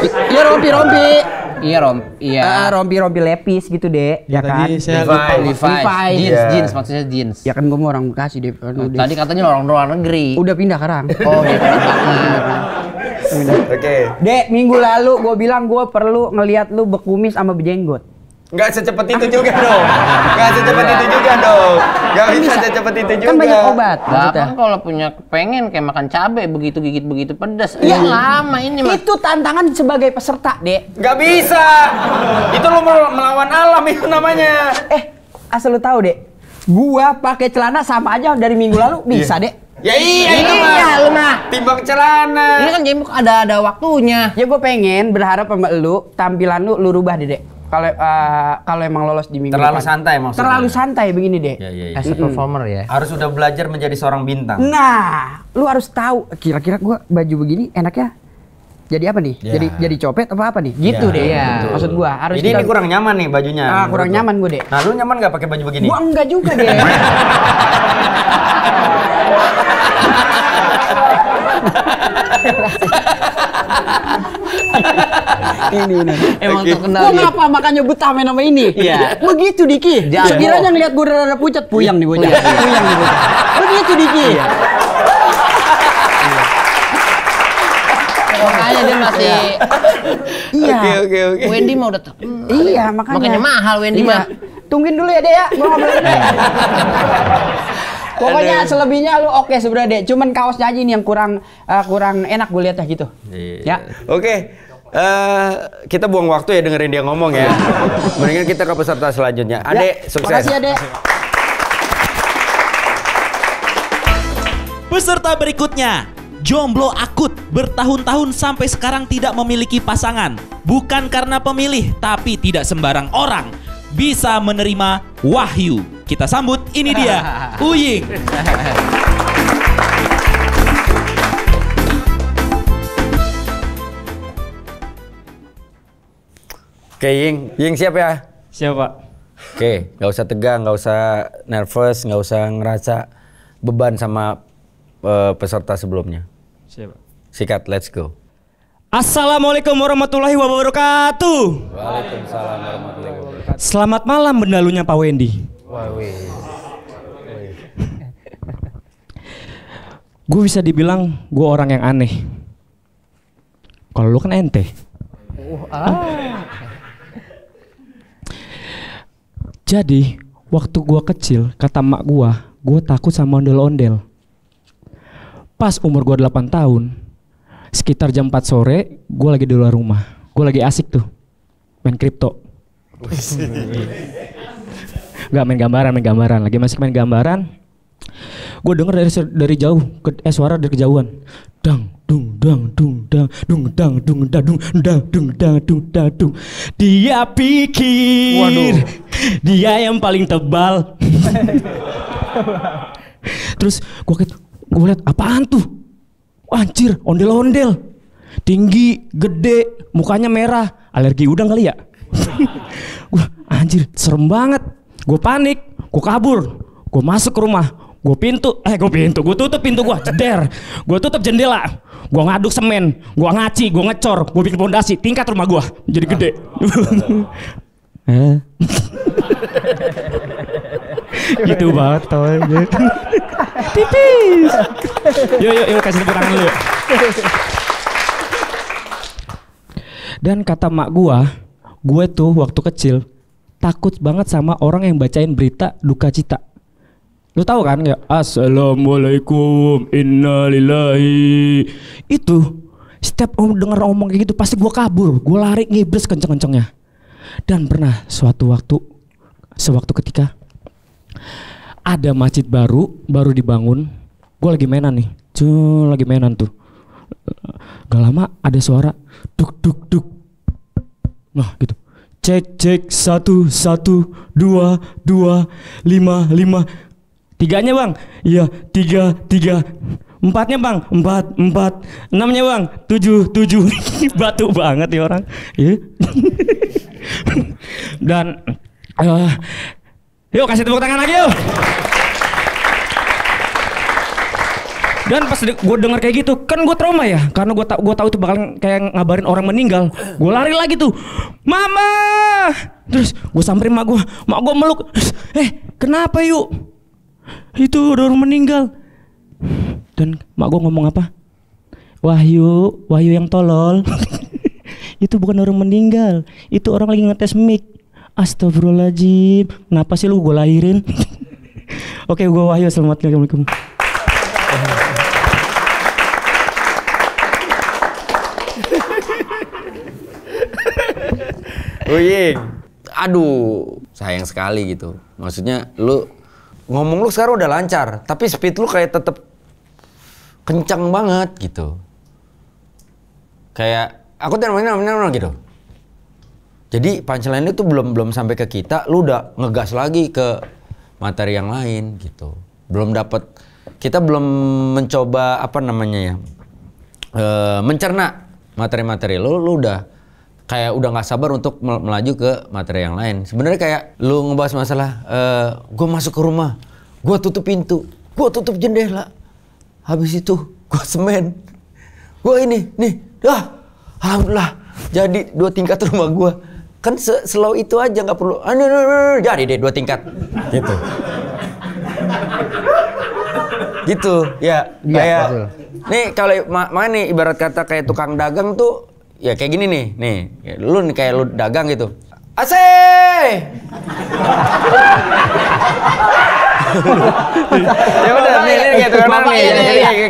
Iya rompi. Iya rompi lepis gitu Dek. Ya kan? Tadi saya Levi's. Jeans maksudnya jeans. Ya kan gua mau orang Bekasi Dek. Tadi katanya orang luar negeri. Udah pindah sekarang. Oh, dia pindah. Oke. Dek, minggu lalu gua bilang gua perlu ngelihat lu berkumis sama berjenggot. Nggak secepat itu juga dong. Nggak secepat itu juga dong. Nggak bisa secepat itu juga. Kan banyak obat. Kan kalau punya pengen kayak makan cabai begitu gigit begitu pedas. Iya lama ini mah. Itu tantangan sebagai peserta, Dek. Nggak bisa. Itu lo melawan alam itu namanya. Asal lu tahu, Dek. Gua pakai celana sama aja dari minggu lalu bisa, Dek. Ya iya lu mah. Timbang celana. Ini kan game ada waktunya. Ya gua pengen berharap sama lu tampilan lu rubah deh, Dek. Kalau emang lolos di minggu terlalu depan. santai maksudnya. Terlalu santai begini, Dek. Ya. As a performer ya. Harus udah belajar menjadi seorang bintang. Nah, lu harus tahu kira-kira gua baju begini enaknya jadi apa nih? Ya. Jadi copet apa nih? Gitu deh. Iya. Maksud gua harus Ini kurang nyaman nih bajunya. kurang nyaman gua, Dek. Nah, lu nyaman nggak pakai baju begini? Gua enggak juga, Dek. ini. Emang terkenal. Gua ngapa makanya betah main sama ini? Iya. Begitu Diki. Sekiranya ngeliat gua rada pucat, puyang nih bocah. Puyang nih bocah. Begitu Diki. Makanya dia masih. Iya. Oke. Wendy mah udah. Iya, makanya mahal Wendy Iya. mah. Tungguin dulu ya, Dek ya. Gua ngobrolin deh. Pokoknya selebihnya lu oke sebenarnya, Dek. Cuman kaosnya aja ini yang kurang enak gue lihat gitu. Ya. Oke. Kita buang waktu ya dengerin dia ngomong ya. Mendingan kita ke peserta selanjutnya. Adek, sukses. Makasih ya, Dek. Peserta berikutnya, jomblo akut, bertahun-tahun sampai sekarang tidak memiliki pasangan. Bukan karena pemilih, tapi tidak sembarang orang bisa menerima Wahyu. Kita sambut, ini dia, Uying. Oke, Ying siap ya? Siap, Pak. Oke, nggak usah tegang, nggak usah nervous, nggak usah ngerasa beban sama peserta sebelumnya. Siap, Pak. Sikat, let's go. Assalamualaikum warahmatullahi wabarakatuh. Waalaikumsalam warahmatullahi wabarakatuh. Selamat malam bendalunya Pak Wendy. Gue bisa dibilang gue orang yang aneh. Kalau lu kan ente. Jadi waktu gue kecil, kata emak gue takut sama ondel-ondel. Pas umur gue 8 tahun, sekitar jam 4 sore, gue lagi di luar rumah. Gue lagi asik tuh, main kripto. Gak main gambaran, lagi masih main gambaran. Gue denger dari jauh, suara dari kejauhan. Dang dung dang dung dang dung dang dung dang dung dang dung dang dung dang dung. Dia pikir dia yang paling tebal. Terus gue liat apaan tuh? Anjir, ondel-ondel. Tinggi, gede, mukanya merah. Alergi udang kali ya? Wah, anjir, serem banget. Gue panik, gue kabur. Gue masuk ke rumah. Gue tutup pintu gue, jeder. Gue tutup jendela. Gue ngaduk semen, gue ngaci, gue ngecor, gue bikin pondasi, tingkat rumah gue jadi gede. Gitu banget tau. Tipis. Yuk kasih tepuk tangan dulu. Dan kata mak gue tuh waktu kecil takut banget sama orang yang bacain berita duka cita. Lu tahu kan ya, assalamualaikum innalillahi. Itu setiap denger omong kayak gitu pasti gue kabur, gue lari ngibres kenceng-kencengnya. Dan pernah sewaktu ketika ada masjid baru dibangun, gue lagi mainan nih, lagi mainan tuh. Gak lama ada suara duk duk duk. Nah gitu. Cek 1 1 2 2 5 5. Tiganya bang, iya 3 3. Empatnya bang, 4 4. 6-nya bang, 7 7. Batu banget ya orang. Iya. Dan yuk kasih tepuk tangan lagi yuk. Dan pas gue denger kayak gitu, kan gue trauma ya, karena gue tahu itu bakal kayak ngabarin orang meninggal. Gue lari lagi tuh, mama. Terus gue samperin mak gue meluk. Kenapa yuk? Itu udah orang meninggal. Dan mak gue ngomong apa? Wahyu yang tolol. Itu bukan orang meninggal, itu orang lagi ngetes mic. Astagfirullahaladzim, kenapa sih lu gue lahirin? Oke, gue Wahyu, assalamualaikum. Uying, aduh sayang sekali gitu. Maksudnya lu ngomong lu sekarang udah lancar, tapi speed lu kayak tetep kencang banget gitu. Kayak aku namanya gitu. Jadi punchline itu belum sampai ke kita, lu udah ngegas lagi ke materi yang lain gitu. Kita belum mencoba mencerna materi-materi lu udah kayak udah nggak sabar untuk melaju ke materi yang lain. Sebenarnya kayak lu ngebahas masalah, gue masuk ke rumah, gue tutup pintu, gue tutup jendela, habis itu gue semen, gue alhamdulillah jadi 2 tingkat rumah gue. Kan slow itu aja, nggak perlu jadi deh 2 tingkat gitu. Gitu, ya. Iya, Kayak betul. nih kalau mana nih ibarat kata kayak tukang dagang tuh ya kayak gini nih. Nih, lu nih kayak lu dagang gitu. Asih. Ya udah, nih kayak tukang dagang nih.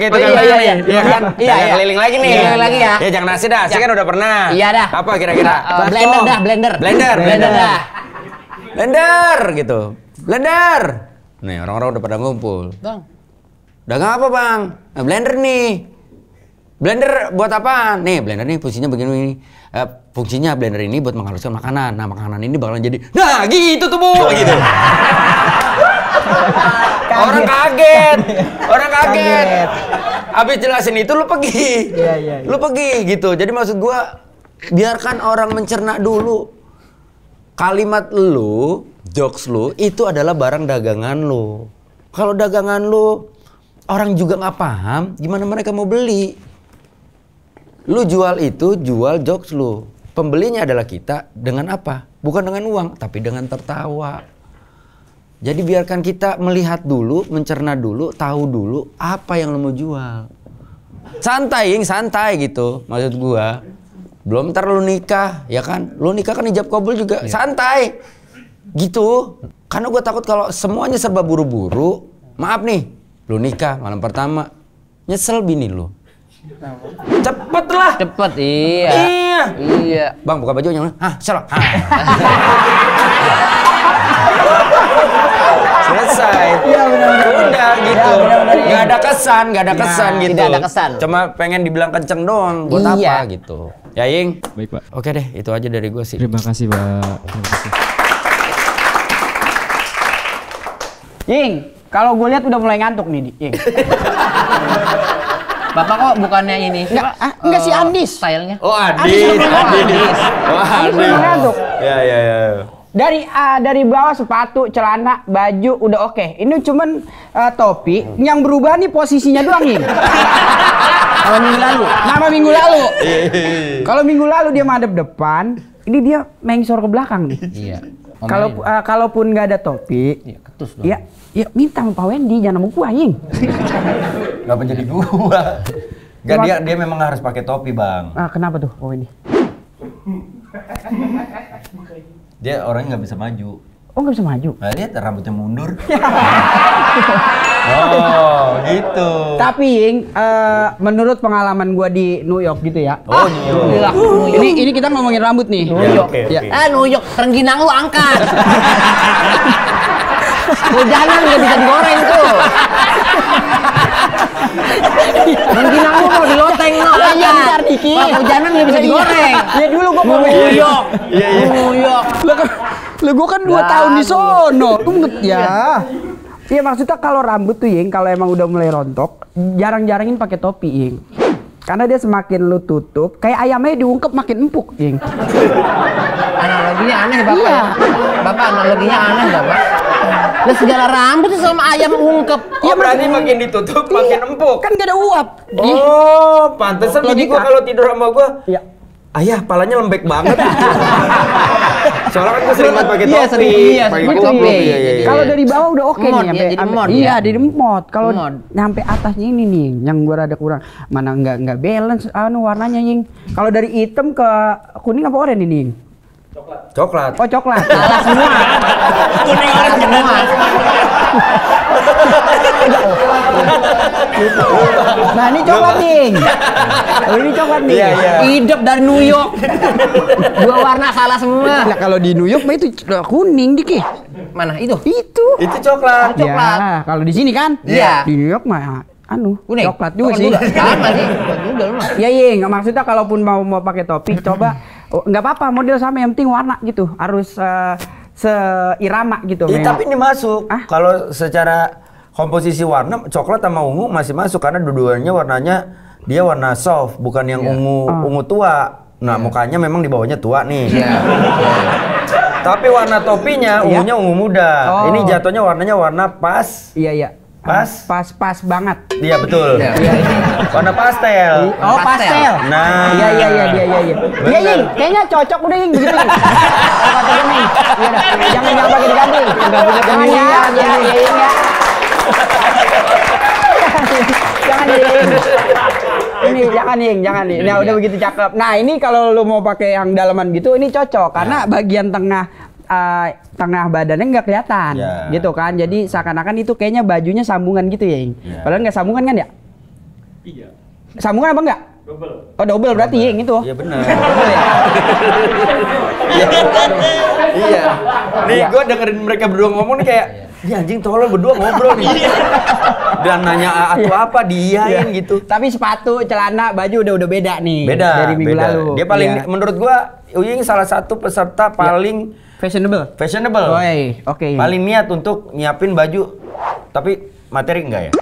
Kayak tukang dagang nih. Iya kan? Iya, keliling lagi nih. Keliling lagi ya. Ya jangan nasi dah, sih kan udah pernah. Iya dah. Apa kira-kira? Blender dah, blender. Blender dah. Blender gitu. Blender. Nih orang-orang udah pada ngumpul. Bang. Dagang apa bang? Nah, blender nih. Blender buat apa? Nih blender nih fungsinya begini. Fungsinya blender ini buat menghaluskan makanan. Nah makanan ini bakalan jadi. Nah gitu tuh bu. Gitu. Orang kaget. Orang kaget. Abis jelasin itu lu pergi. Iya. Lu pergi gitu. Jadi maksud gua biarkan orang mencerna dulu. Kalimat lu, jokes lu itu adalah barang dagangan lu. Kalau dagangan lu orang juga nggak paham, gimana mereka mau beli? Lu jual itu, jual jokes lu. Pembelinya adalah kita dengan apa? Bukan dengan uang, tapi dengan tertawa. Jadi biarkan kita melihat dulu, mencerna dulu, tahu dulu apa yang lu mau jual. Santai, santai gitu maksud gua. Belum ntar lu nikah, ya kan? Lu nikah kan hijab kabul juga, santai. Gitu. Karena gua takut kalau semuanya serba buru-buru, maaf nih, lu nikah malam pertama, nyesel bini lu. Cepet lah. Cepet, iya. Iya. Bang buka bajunya. Hah, salah. Selesai. Iya benar-benar. Udah gitu. Gak ada kesan, gitu. Tidak ada kesan. Cuma pengen dibilang kenceng doang. Buat apa gitu. Ya Ying. Baik, Pak. Oke deh, itu aja dari gue sih. Terima kasih, Pak. Terima kasih. Ying, kalau gue lihat udah mulai ngantuk nih, Ying. Bapak kok bukannya ini? Enggak si Andis. Stylenya. Oh Adis. Udah ngantuk. Ya. Dari bawah sepatu, celana, baju udah oke. Ini cuman topi yang berubah nih posisinya doang nih. Kalau minggu lalu, Kalau minggu lalu dia madep depan, ini dia mengsor ke belakang nih. Iya. Kalaupun nggak ada topi, Iya, ketus dong. Ya minta sama Pak Wendy, jangan sama gua, Ying. Ngapa jadi gua? Gak, dia memang harus pakai topi, Bang. Kenapa tuh Pak Wendy? Dia orangnya nggak bisa maju. Oh, nggak bisa maju? Nah, lihat rambutnya mundur. Oh, gitu. Tapi Ying, menurut pengalaman gua di New York gitu ya. Oh, New York. Ini kita ngomongin rambut nih. New York. Oke. New York, rengginang lu angkat. Hujanan nggak bisa digoreng tuh. Rengginang lu mau diloteng lu aja. Bentar dikit. Kalau hujanan nggak bisa digoreng. Ya dulu gua mau New York. New York. Lah gua kan 2 tahun di sono. Ya. Iya maksudnya kalau rambut tuh Ying, kalau emang udah mulai rontok, jarang-jarangin pakai topi Ying. Karena dia semakin lu tutup, kayak ayamnya diungkep makin empuk Ying. Analoginya aneh Bapak ya. Bapak analoginya aneh Bapak. Lah segala rambut itu sama ayam ungkep. Oh, berarti makin ditutup makin empuk. Kan gak ada uap. Oh, pantesan bini gua kalau tidur sama gua. Iya. Ayah, palanya lembek banget. Soalnya kan gue sering pakai topi. Pakai topi. topi. Kalau dari bawah udah oke Mod, nih, ya, jadi mod, iya, ya. jadi mod. Kalau Mod. nyampe atasnya ini nih, yang gua rada kurang. Mana nggak balance warnanya Ying. Kalau dari hitam ke kuning apa oranye ini Ying? Coklat. Oh, coklat. Salah semua. Kuning orang Semua. Nah, ini coklat Ying. Oh, ini coklat nih. Iya. Hidup dari New York. Dua warna salah semua. Nah, kalau di New York mah itu kuning dikit. Mana itu? Itu. Itu coklat. Ya, kalau di sini kan? Iya. Di New York mah Kuning. coklat juga Oh, sih. sama sih. Udah lu mah. Ya Ying, maksudnya kalaupun mau pakai topi coba nggak apa-apa model sama yang penting warna gitu. Harus seirama gitu. Tapi ini masuk. Ah? Kalau secara komposisi warna coklat sama ungu masih masuk karena dua-duanya warnanya dia warna soft, bukan yang ungu tua. Nah, mukanya memang di bawahnya tua nih. Tapi warna topinya ungunya ungu muda. Ini jatuhnya warnanya warna pas. Iya. Pas banget. Iya betul. Warna pastel. Oh, pastel. Nah. Iya. Iya Ying, kayaknya cocok udah Ying begitu Ying. Jangan pakai diganti. Jangan ya. Jangan Ying, jangan nih. Nah udah begitu cakep. Nah ini kalau lu mau pakai yang dalaman gitu ini cocok karena bagian tengah badannya nggak kelihatan, gitu kan. Jadi seakan-akan itu kayaknya bajunya sambungan gitu ya, Ying. Padahal nggak sambungan kan ya? Iya. Sambungan apa enggak? Double. Oh double berarti Ying itu. Iya benar. Iya. Nih gue dengerin mereka berdua ngomong nih kayak, ya anjing tolong berdua ngobrol nih. Dan nanya atau apa diain gitu. Tapi sepatu, celana, baju udah beda nih. Beda dari minggu lalu. Dia paling menurut gua Uying salah satu peserta paling fashionable. Oke. Paling niat untuk nyiapin baju. Tapi materi enggak ya?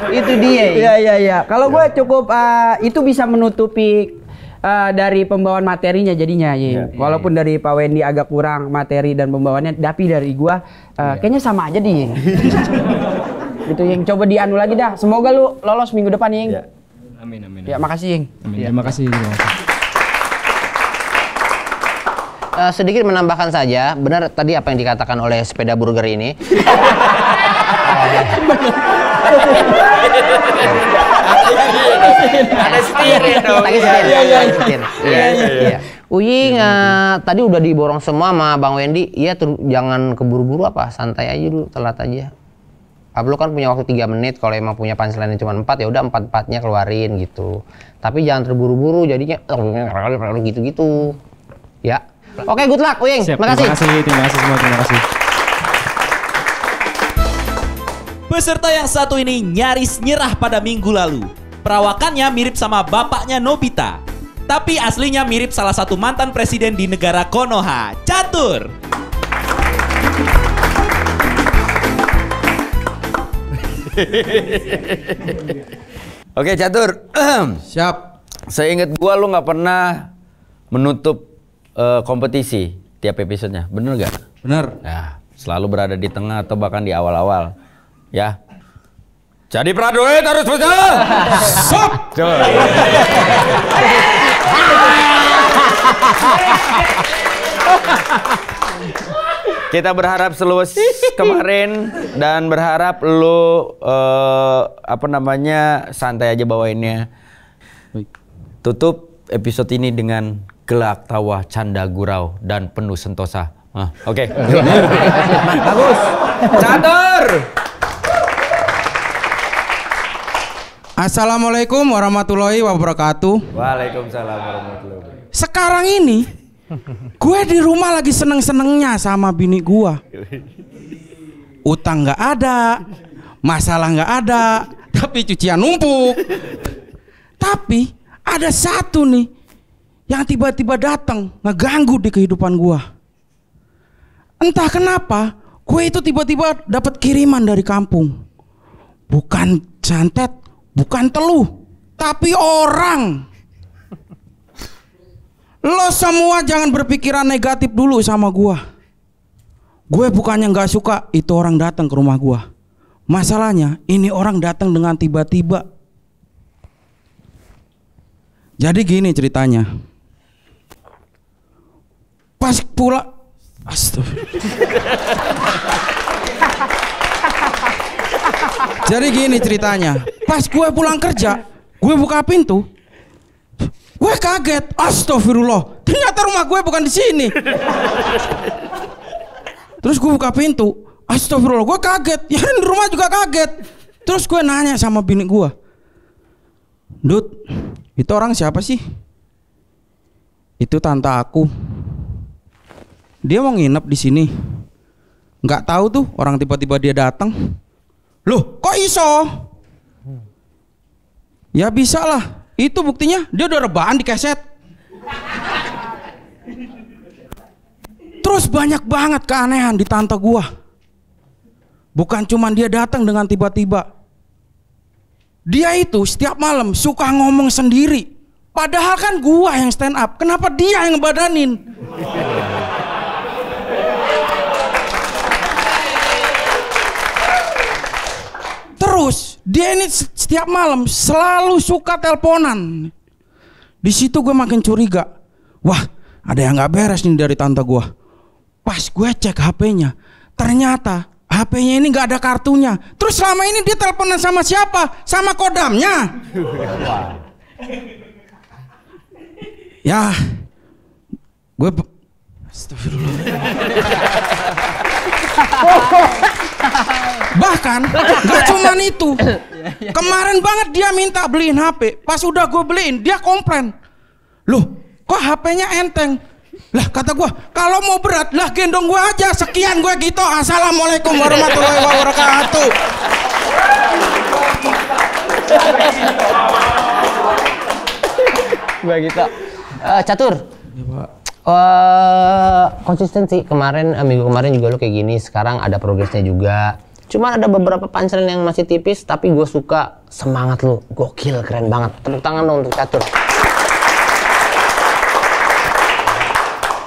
Itu dia. Iya. Kalau gue cukup itu bisa menutupi dari pembawaan materinya jadinya, walaupun dari Pak Wendy agak kurang materi dan pembawaannya, tapi dari gue kayaknya sama aja nih. Gitu Ying, coba dianu lagi dah. Semoga lu lolos minggu depan Ying. Amin. Ya makasih Ying. Terima kasih. Sedikit menambahkan saja, benar tadi apa yang dikatakan oleh sepeda burger ini. Ada setir dong. Iya. Uying tadi udah diborong semua sama Bang Wendy. Iya jangan keburu-buru apa, santai aja dulu, telat aja. Pablo kan punya waktu 3 menit, kalau emang punya punchline cuma 4 ya udah 4-4-nya keluarin gitu. Tapi jangan terburu-buru jadinya gitu-gitu. Ya. Oke, good luck Uying. Terima kasih Terima kasih semua, terima kasih. Peserta yang satu ini nyaris nyerah pada minggu lalu. Perawakannya mirip sama bapaknya Nobita. Tapi aslinya mirip salah satu mantan presiden di negara Konoha, Catur. Oke Catur. Siap. Seingat gua lu nggak pernah menutup kompetisi tiap episodenya, bener gak? Bener. Nah, selalu berada di tengah atau bahkan di awal-awal, ya. Jadi prajurit harus bersama. Stop. Kita berharap selus kemarin dan berharap lu santai aja bawainnya. Tutup episode ini dengan gelak tawa, canda gurau, dan penuh sentosa. Oke. Bagus. Catur. Assalamualaikum warahmatullahi wabarakatuh. Waalaikumsalam warahmatullahi wabarakatuh. Sekarang ini gue di rumah lagi seneng-senengnya sama bini gue. Utang nggak ada, masalah nggak ada, tapi cucian numpuk. Tapi ada satu nih yang tiba-tiba datang ngeganggu di kehidupan gue. Entah kenapa gue itu tiba-tiba dapat kiriman dari kampung. Bukan santet, bukan teluh, tapi orang. Lo semua jangan berpikiran negatif dulu sama gue. Gue bukannya gak suka itu orang datang ke rumah gue. Masalahnya ini orang datang dengan tiba-tiba. Jadi gini ceritanya. Pas pulang, jadi gini ceritanya. Pas gue pulang kerja, gue buka pintu, gue kaget. Astagfirullah, ternyata rumah gue bukan di sini. Terus gue buka pintu, astagfirullah, gue kaget. Ya di rumah juga kaget. Terus gue nanya sama bini gue, Dut, itu orang siapa sih? Itu tante aku. Dia mau nginep di sini. Nggak tahu tuh orang tiba-tiba dia datang. Loh, kok iso? Ya bisa lah. Itu buktinya dia udah rebahan di keset. Terus banyak banget keanehan di tante gua. Bukan cuman dia datang dengan tiba-tiba. Dia itu setiap malam suka ngomong sendiri. Padahal kan gua yang stand up. Kenapa dia yang ngebadanin? Terus dia ini setiap malam selalu suka teleponan. Di situ gue makin curiga. Wah, ada yang nggak beres nih dari tante gue. Pas gue cek HP-nya, ternyata HP-nya ini nggak ada kartunya. Terus selama ini dia teleponan sama siapa? Sama kodamnya. Ya, gue astagfirullah. Bahkan gak cuman itu. Kemarin banget dia minta beliin HP. Pas udah gue beliin, dia komplain. Loh, kok HP-nya enteng? Lah kata gue, kalau mau berat lah gendong gue aja. Sekian gue gitu. Assalamualaikum warahmatullahi wabarakatuh. Gue gitu. Catur. Konsistensi kemarin minggu kemarin juga lu kayak gini, sekarang ada progresnya juga. Cuman ada beberapa punchline yang masih tipis, tapi gue suka semangat lu, gokil, keren banget. Tepuk tangan dong untuk Catur.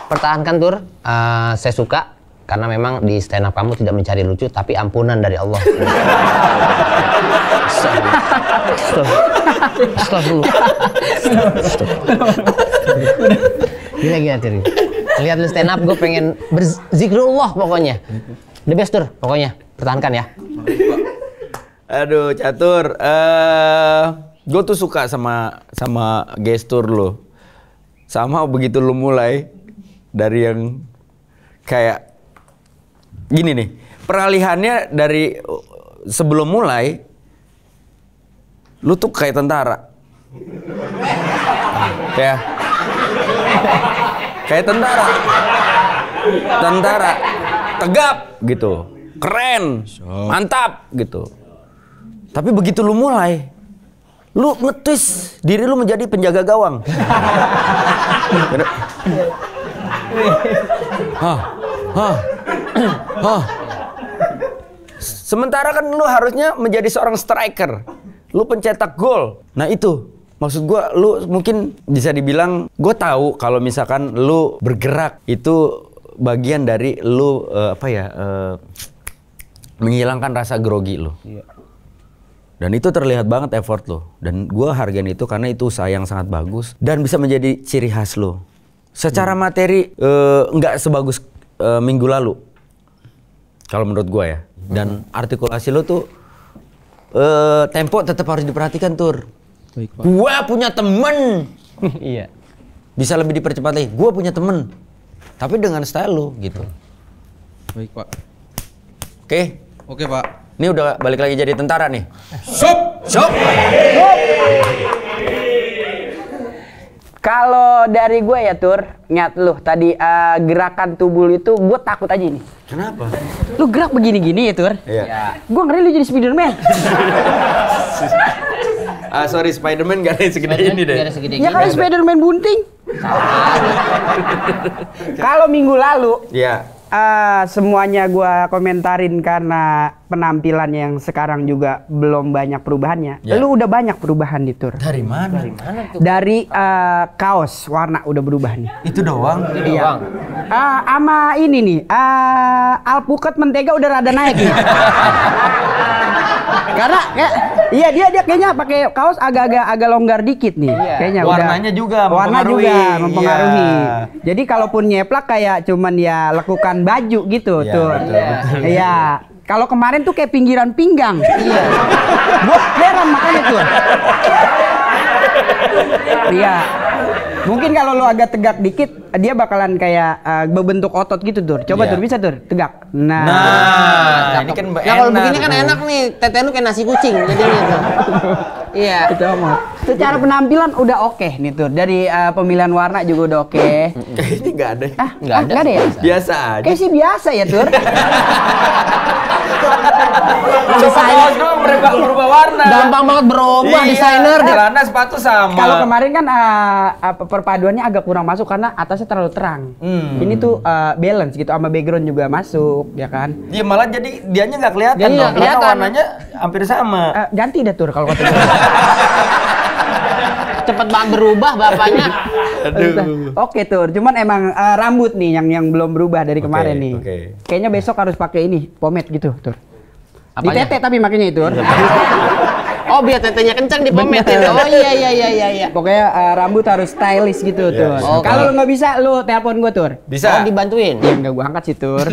Pertahankan Tur, saya suka karena memang di stand up kamu tidak mencari lucu, tapi ampunan dari Allah. Gila Tur. Lihat lu stand up, gue pengen berzikrullah pokoknya. The best Tur, pokoknya. Pertahankan ya. Aduh, Catur. Gue tuh suka sama gestur lo. Sama begitu lu mulai dari yang kayak gini nih. Peralihannya dari sebelum mulai, lu tuh kayak tentara. Ya. Kayak tentara tegap gitu, keren, mantap gitu. Tapi begitu lu mulai, lu nge-twist diri lu menjadi penjaga gawang. Sementara kan lu harusnya menjadi seorang striker, lu pencetak gol. Nah itu maksud gua, lu mungkin bisa dibilang, gue tahu kalau misalkan lu bergerak itu bagian dari lu menghilangkan rasa grogi lu. Iya. Dan itu terlihat banget effort lo. Dan gue hargain itu karena itu usaha yang sangat bagus dan bisa menjadi ciri khas lo. Secara materi nggak sebagus minggu lalu, kalau menurut gue ya. Dan artikulasi lo tuh tempo tetap harus diperhatikan Tur. Gue punya temen. Iya. Bisa lebih dipercepat lagi. Gue punya temen. Tapi dengan style lo gitu. Baik Pak. Oke. Oke Pak. Ini udah balik lagi jadi tentara nih. Sup. Kalau dari gue ya Tur, ingat lu tadi gerakan tubuh lu itu gue takut aja nih. Kenapa? Lu gerak begini-gini ya Tur? Iya. Gue ngeri lu jadi Spiderman. Sorry, Spiderman gak ada yang segede ini deh. Ya kalau Spiderman bunting. Kalau minggu lalu, Iya. semuanya gue komentarin karena penampilan yang sekarang juga belum banyak perubahannya. Ya. Lu udah banyak perubahan di Tur. Dari mana? Dari kaos warna udah berubah nih. Itu doang? Iya. Ama ini nih, alpukat mentega udah rada naik nih. Karena iya dia kayaknya pakai kaos agak longgar dikit nih. Iya. Kayaknya Warnanya juga warna mempengaruhi. juga mempengaruhi. Iya. Jadi kalaupun nyeplak kayak cuman ya lekukan baju gitu Iya, tuh. betul. Iya. Kalau kemarin tuh kayak pinggiran pinggang. Iya. Gua heran makanya tuh. Iya. Mungkin kalau lu agak tegak dikit, dia bakalan kayak berbentuk otot gitu Tur. Coba Iya. Tur, bisa Tur, tegak. Nah, ini kan Nah kalau enak begini kan tuh. enak nih, tete lu kayak nasi kucing jadinya tuh. Iya. Secara penampilan udah oke nih Tur. Dari pemilihan warna juga udah oke. Ini nggak ada. Nggak ada. Nggak ada ya? Biasa aja. Kayak sih biasa ya Tur. Coba doang berubah warna. Gampang banget berubah desainer deh. Celana sepatu sama. Kalau kemarin kan perpaduannya agak kurang masuk karena atasnya terlalu terang. Ini tuh balance gitu sama background juga masuk, ya kan? Dia malah jadi dianya nggak kelihatan Jadi dong. nggak Karena kelihatan. warnanya hampir sama. Ganti dah Tur kalau kata gue. Cepet banget berubah bapaknya. Aduh. Oke Tur, cuman emang rambut nih yang belum berubah dari kemarin nih. oke. Kayaknya besok harus pakai ini pomade gitu Tur. Di Apanya? tete tapi makanya itu. Oh, biar tetenya kencang dipometin. Oh iya. Pokoknya rambut harus stylish gitu Tur. Oh, Kalau lu nggak bisa, lu telepon gua Tur. Bisa. Oh, dibantuin. Ya nggak gua angkat sih Tur.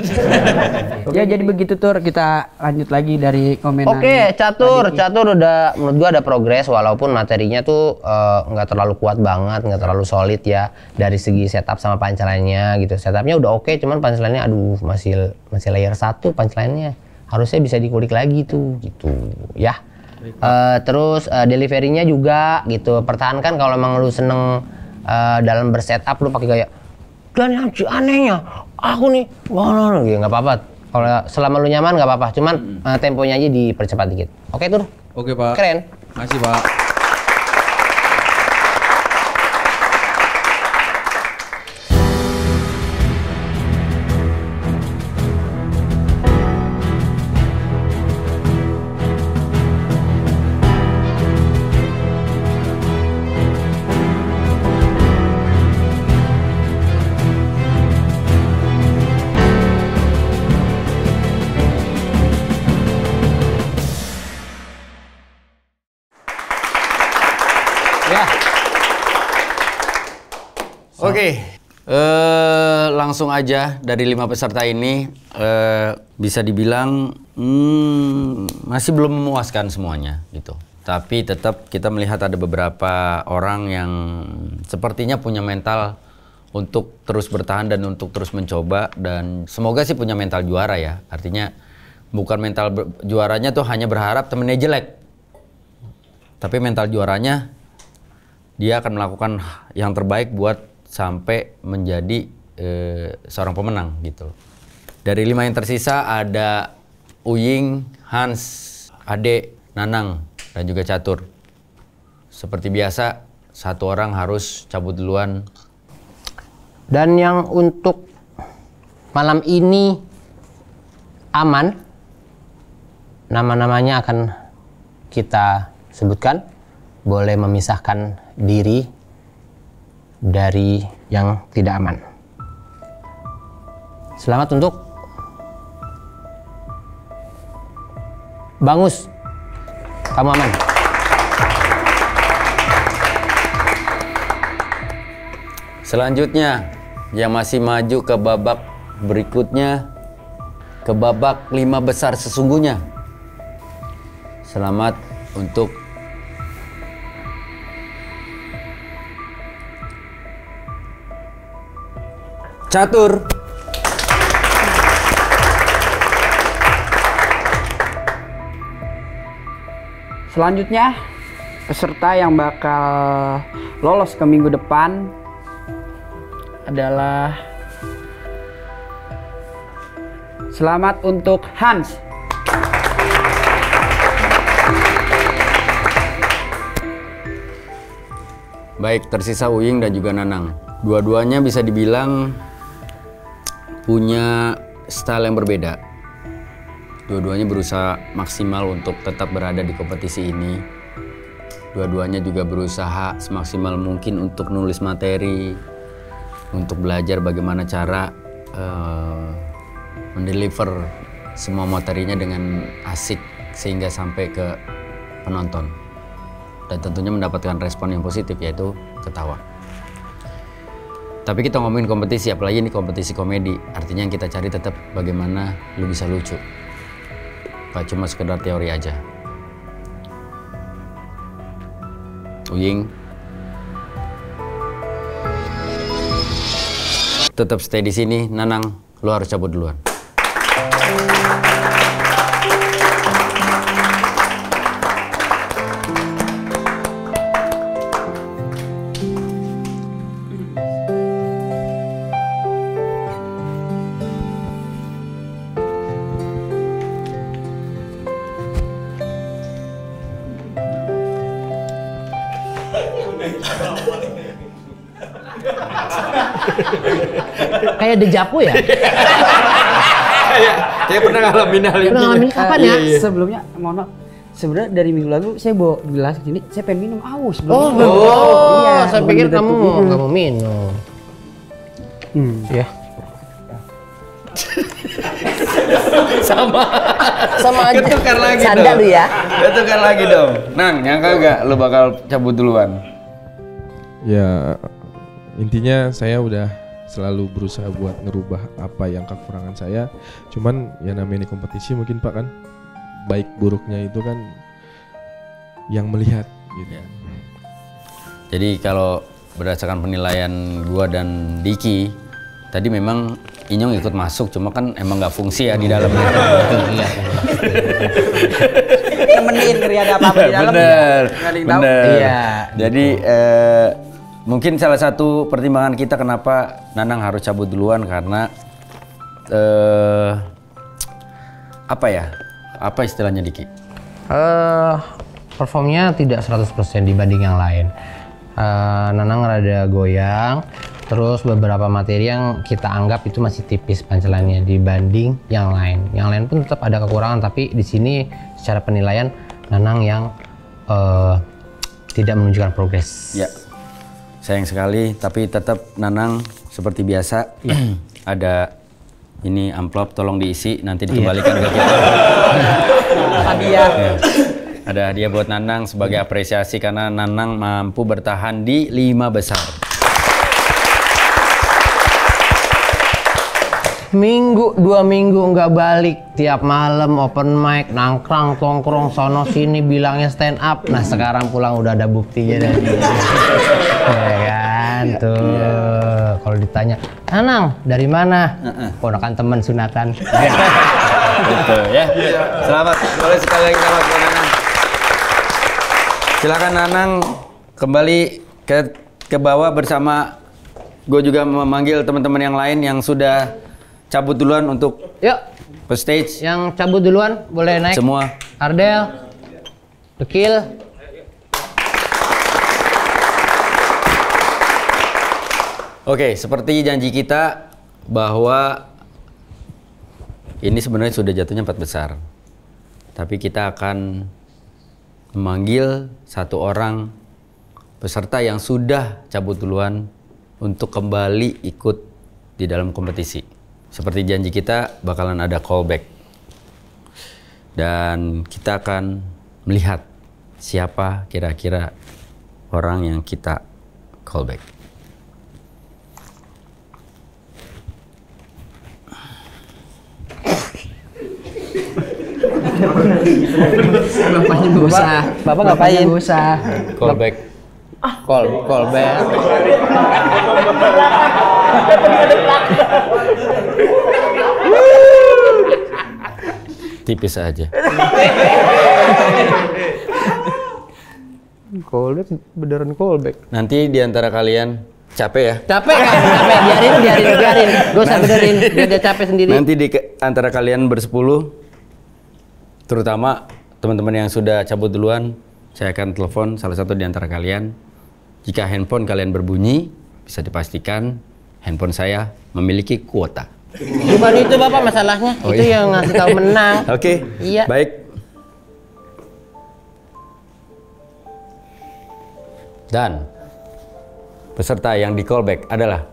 Ya jadi begitu Tur, kita lanjut lagi dari komenan. Oke, Catur udah menurut gua ada progres walaupun materinya tuh nggak terlalu kuat banget, nggak terlalu solid ya dari segi setup sama punchline-nya gitu. Setupnya udah oke, cuman punchline-nya aduh masih layer 1 punchline-nya. Harusnya bisa dikulik lagi tuh gitu ya. Terus delivery-nya juga gitu. Pertahankan kalau emang lu seneng dalam bersetup lu pakai gaya. Dan yang anehnya aku nih ya nggak apa-apa. Kalau selama lu nyaman nggak apa-apa. Cuman temponya aja dipercepat dikit. Oke Tur. Oke Pak. Keren. Makasih Pak. Oke, langsung aja dari 5 peserta ini bisa dibilang masih belum memuaskan semuanya gitu. Tapi tetap kita melihat ada beberapa orang yang sepertinya punya mental untuk terus bertahan dan untuk terus mencoba, dan semoga sih punya mental juara ya. Artinya bukan mental juaranya tuh hanya berharap temennya jelek, tapi mental juaranya dia akan melakukan yang terbaik buat sampai menjadi seorang pemenang gitu. Dari 5 yang tersisa ada Uying, Hans, Ade, Nanang, dan juga Catur. Seperti biasa, satu orang harus cabut duluan. Dan yang untuk malam ini aman, nama-namanya akan kita sebutkan. Boleh memisahkan diri dari yang tidak aman. Selamat untuk Bangus. Kamu aman. Selanjutnya yang masih maju ke babak berikutnya, ke babak 5 besar sesungguhnya. Selamat untuk Catur. Selanjutnya peserta yang bakal lolos ke minggu depan adalah selamat untuk Hans. Baik, tersisa Uying dan juga Nanang. Dua-duanya bisa dibilang punya style yang berbeda. Dua-duanya berusaha maksimal untuk tetap berada di kompetisi ini. Dua-duanya juga berusaha semaksimal mungkin untuk nulis materi, untuk belajar bagaimana cara mendeliver semua materinya dengan asik sehingga sampai ke penonton. Dan tentunya mendapatkan respon yang positif, yaitu ketawa. Tapi kita ngomongin kompetisi, apalagi ini kompetisi komedi. Artinya yang kita cari tetap bagaimana lu bisa lucu. Gak cuma sekedar teori aja. Uying, tetap stay di sini. Nanang, lu harus cabut duluan. Kayak dejavu ya? Kayak pernah ngalamin hal ini. Pernah ngalamin kapan ya? Sebelumnya, mohon maaf. Sebenarnya dari minggu lalu saya bawa gelas ke sini, saya pengen minum aus. Oh, iya, saya pikir kamu nggak mau minum. Ya. Sama aja. Ketukar lagi Canda dong. lu ya. Ketukar lagi dong. Nang, nyangka gak lu bakal cabut duluan? Ya intinya saya udah selalu berusaha buat ngerubah apa yang kekurangan saya. Cuman ya namanya ini kompetisi mungkin Pak kan, baik buruknya itu kan yang melihat gitu. Jadi kalau berdasarkan penilaian gua dan Diki, tadi memang Inyong ikut masuk, cuma kan emang nggak fungsi ya di dalamnya. Nemenin ngeri ada apa-apa di dalam. Bener, Nggak ada yang tahu. bener. Iya. Jadi mungkin salah satu pertimbangan kita kenapa Nanang harus cabut duluan karena apa ya? Apa istilahnya Diki? Performnya tidak 100% dibanding yang lain. Nanang rada goyang, terus beberapa materi yang kita anggap itu masih tipis pancelannya dibanding yang lain. Yang lain pun tetap ada kekurangan, tapi di sini secara penilaian Nanang yang tidak menunjukkan progres. Ya, sayang sekali, tapi tetap Nanang seperti biasa ada ini amplop, tolong diisi, nanti dikembalikan ke kita. Hadiah. Ya. Ada hadiah buat Nanang sebagai apresiasi karena Nanang mampu bertahan di 5 besar. Minggu 2 minggu nggak balik, tiap malam open mic, nangkrang tongkrong sono sini bilangnya stand up. Nah sekarang pulang udah ada buktinya dari dia. Ya kan tuh. Kalau ditanya, Nanang dari mana? Ponakan teman sunatan. Gitu ya. Selamat, boleh sekali lagi selamat buat Nanang. Silakan Nanang kembali ke bawah bersama gue juga memanggil teman-teman yang lain yang sudah cabut duluan untuk Yuk, ke stage. yang cabut duluan boleh naik. Semua. Ardel, Dekil. Oke, seperti janji kita bahwa ini sebenarnya sudah jatuhnya 4 besar. Tapi kita akan memanggil satu orang peserta yang sudah cabut duluan untuk kembali ikut di dalam kompetisi. Seperti janji kita bakalan ada callback. Dan kita akan melihat siapa kira-kira orang yang kita callback. Bapaknya nggak usah. Bapak ngapain? Nggak usah. Callback. Callback. Tipis aja. Callback, beneran callback. Nanti di antara kalian capek ya? Capek kan? Capek. Biarin. Gue usah benerin. Biar dia capek sendiri. Nanti di antara kalian bersepuluh, terutama teman-teman yang sudah cabut duluan, saya akan telepon salah satu di antara kalian. Jika handphone kalian berbunyi, bisa dipastikan handphone saya memiliki kuota. Bukan itu Bapak masalahnya. Oh, itu iya. yang ngasih tahu menang. Oke, Iya. baik. Dan peserta yang di callback adalah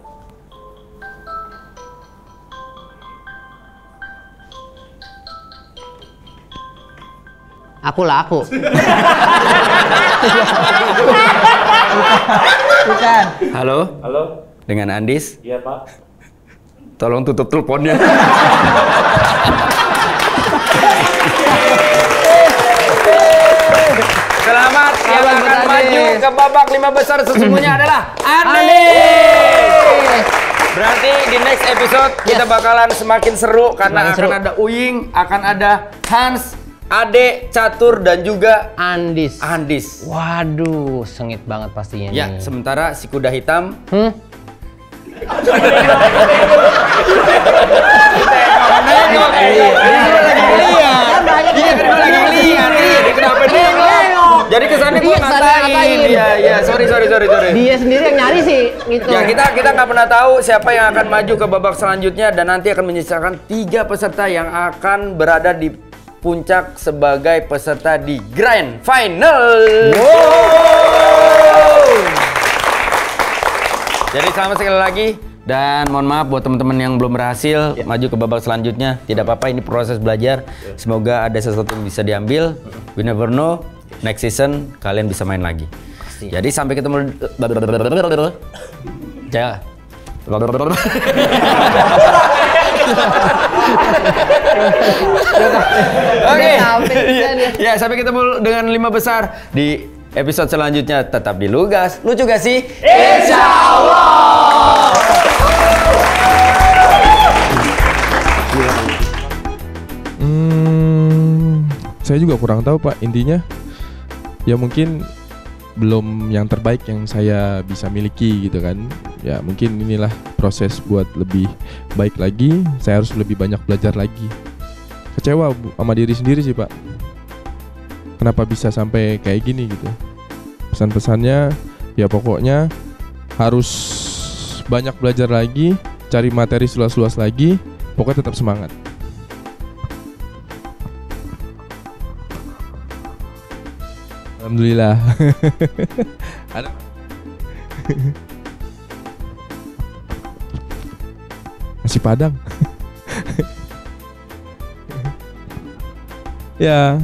Aku. Bukan. Halo? Halo? Dengan Andis? Iya, Pak. Tolong tutup teleponnya. Selamat, yang akan maju ke babak 5 besar sesungguhnya adalah Andis. Berarti di next episode kita bakalan semakin seru karena akan ada Uying, akan ada Hans, Ade, Catur, dan juga Andis. Andis. Waduh, sengit banget pastinya Ya, nih. sementara si kuda hitam jadi kesannya gue ngatain. Iya, sorry. Dia sendiri yang nyari sih gitu. Ya kita nggak pernah tahu siapa yang akan maju ke babak selanjutnya dan nanti akan menyisakan 3 peserta yang akan berada di puncak sebagai peserta di Grand Final. Jadi selamat sekali lagi. Dan mohon maaf buat teman-teman yang belum berhasil maju ke babak selanjutnya. Tidak apa-apa, ini proses belajar. Semoga ada sesuatu yang bisa diambil. We never know. Next season kalian bisa main lagi. Jadi sampai ketemu. Ya. Oke. Ya, sampai ketemu dengan 5 besar di episode selanjutnya. Tetap di Lugas. Lucu gak sih? Insya Allah. Saya juga kurang tahu Pak, intinya ya mungkin belum yang terbaik yang saya bisa miliki gitu kan. Ya mungkin inilah proses buat lebih baik lagi, saya harus lebih banyak belajar lagi. Kecewa sama diri sendiri sih Pak, kenapa bisa sampai kayak gini gitu. Pesan-pesannya ya pokoknya harus banyak belajar lagi, cari materi seluas-luas lagi, pokoknya tetap semangat. Alhamdulillah. Ada nasi Padang. Ya.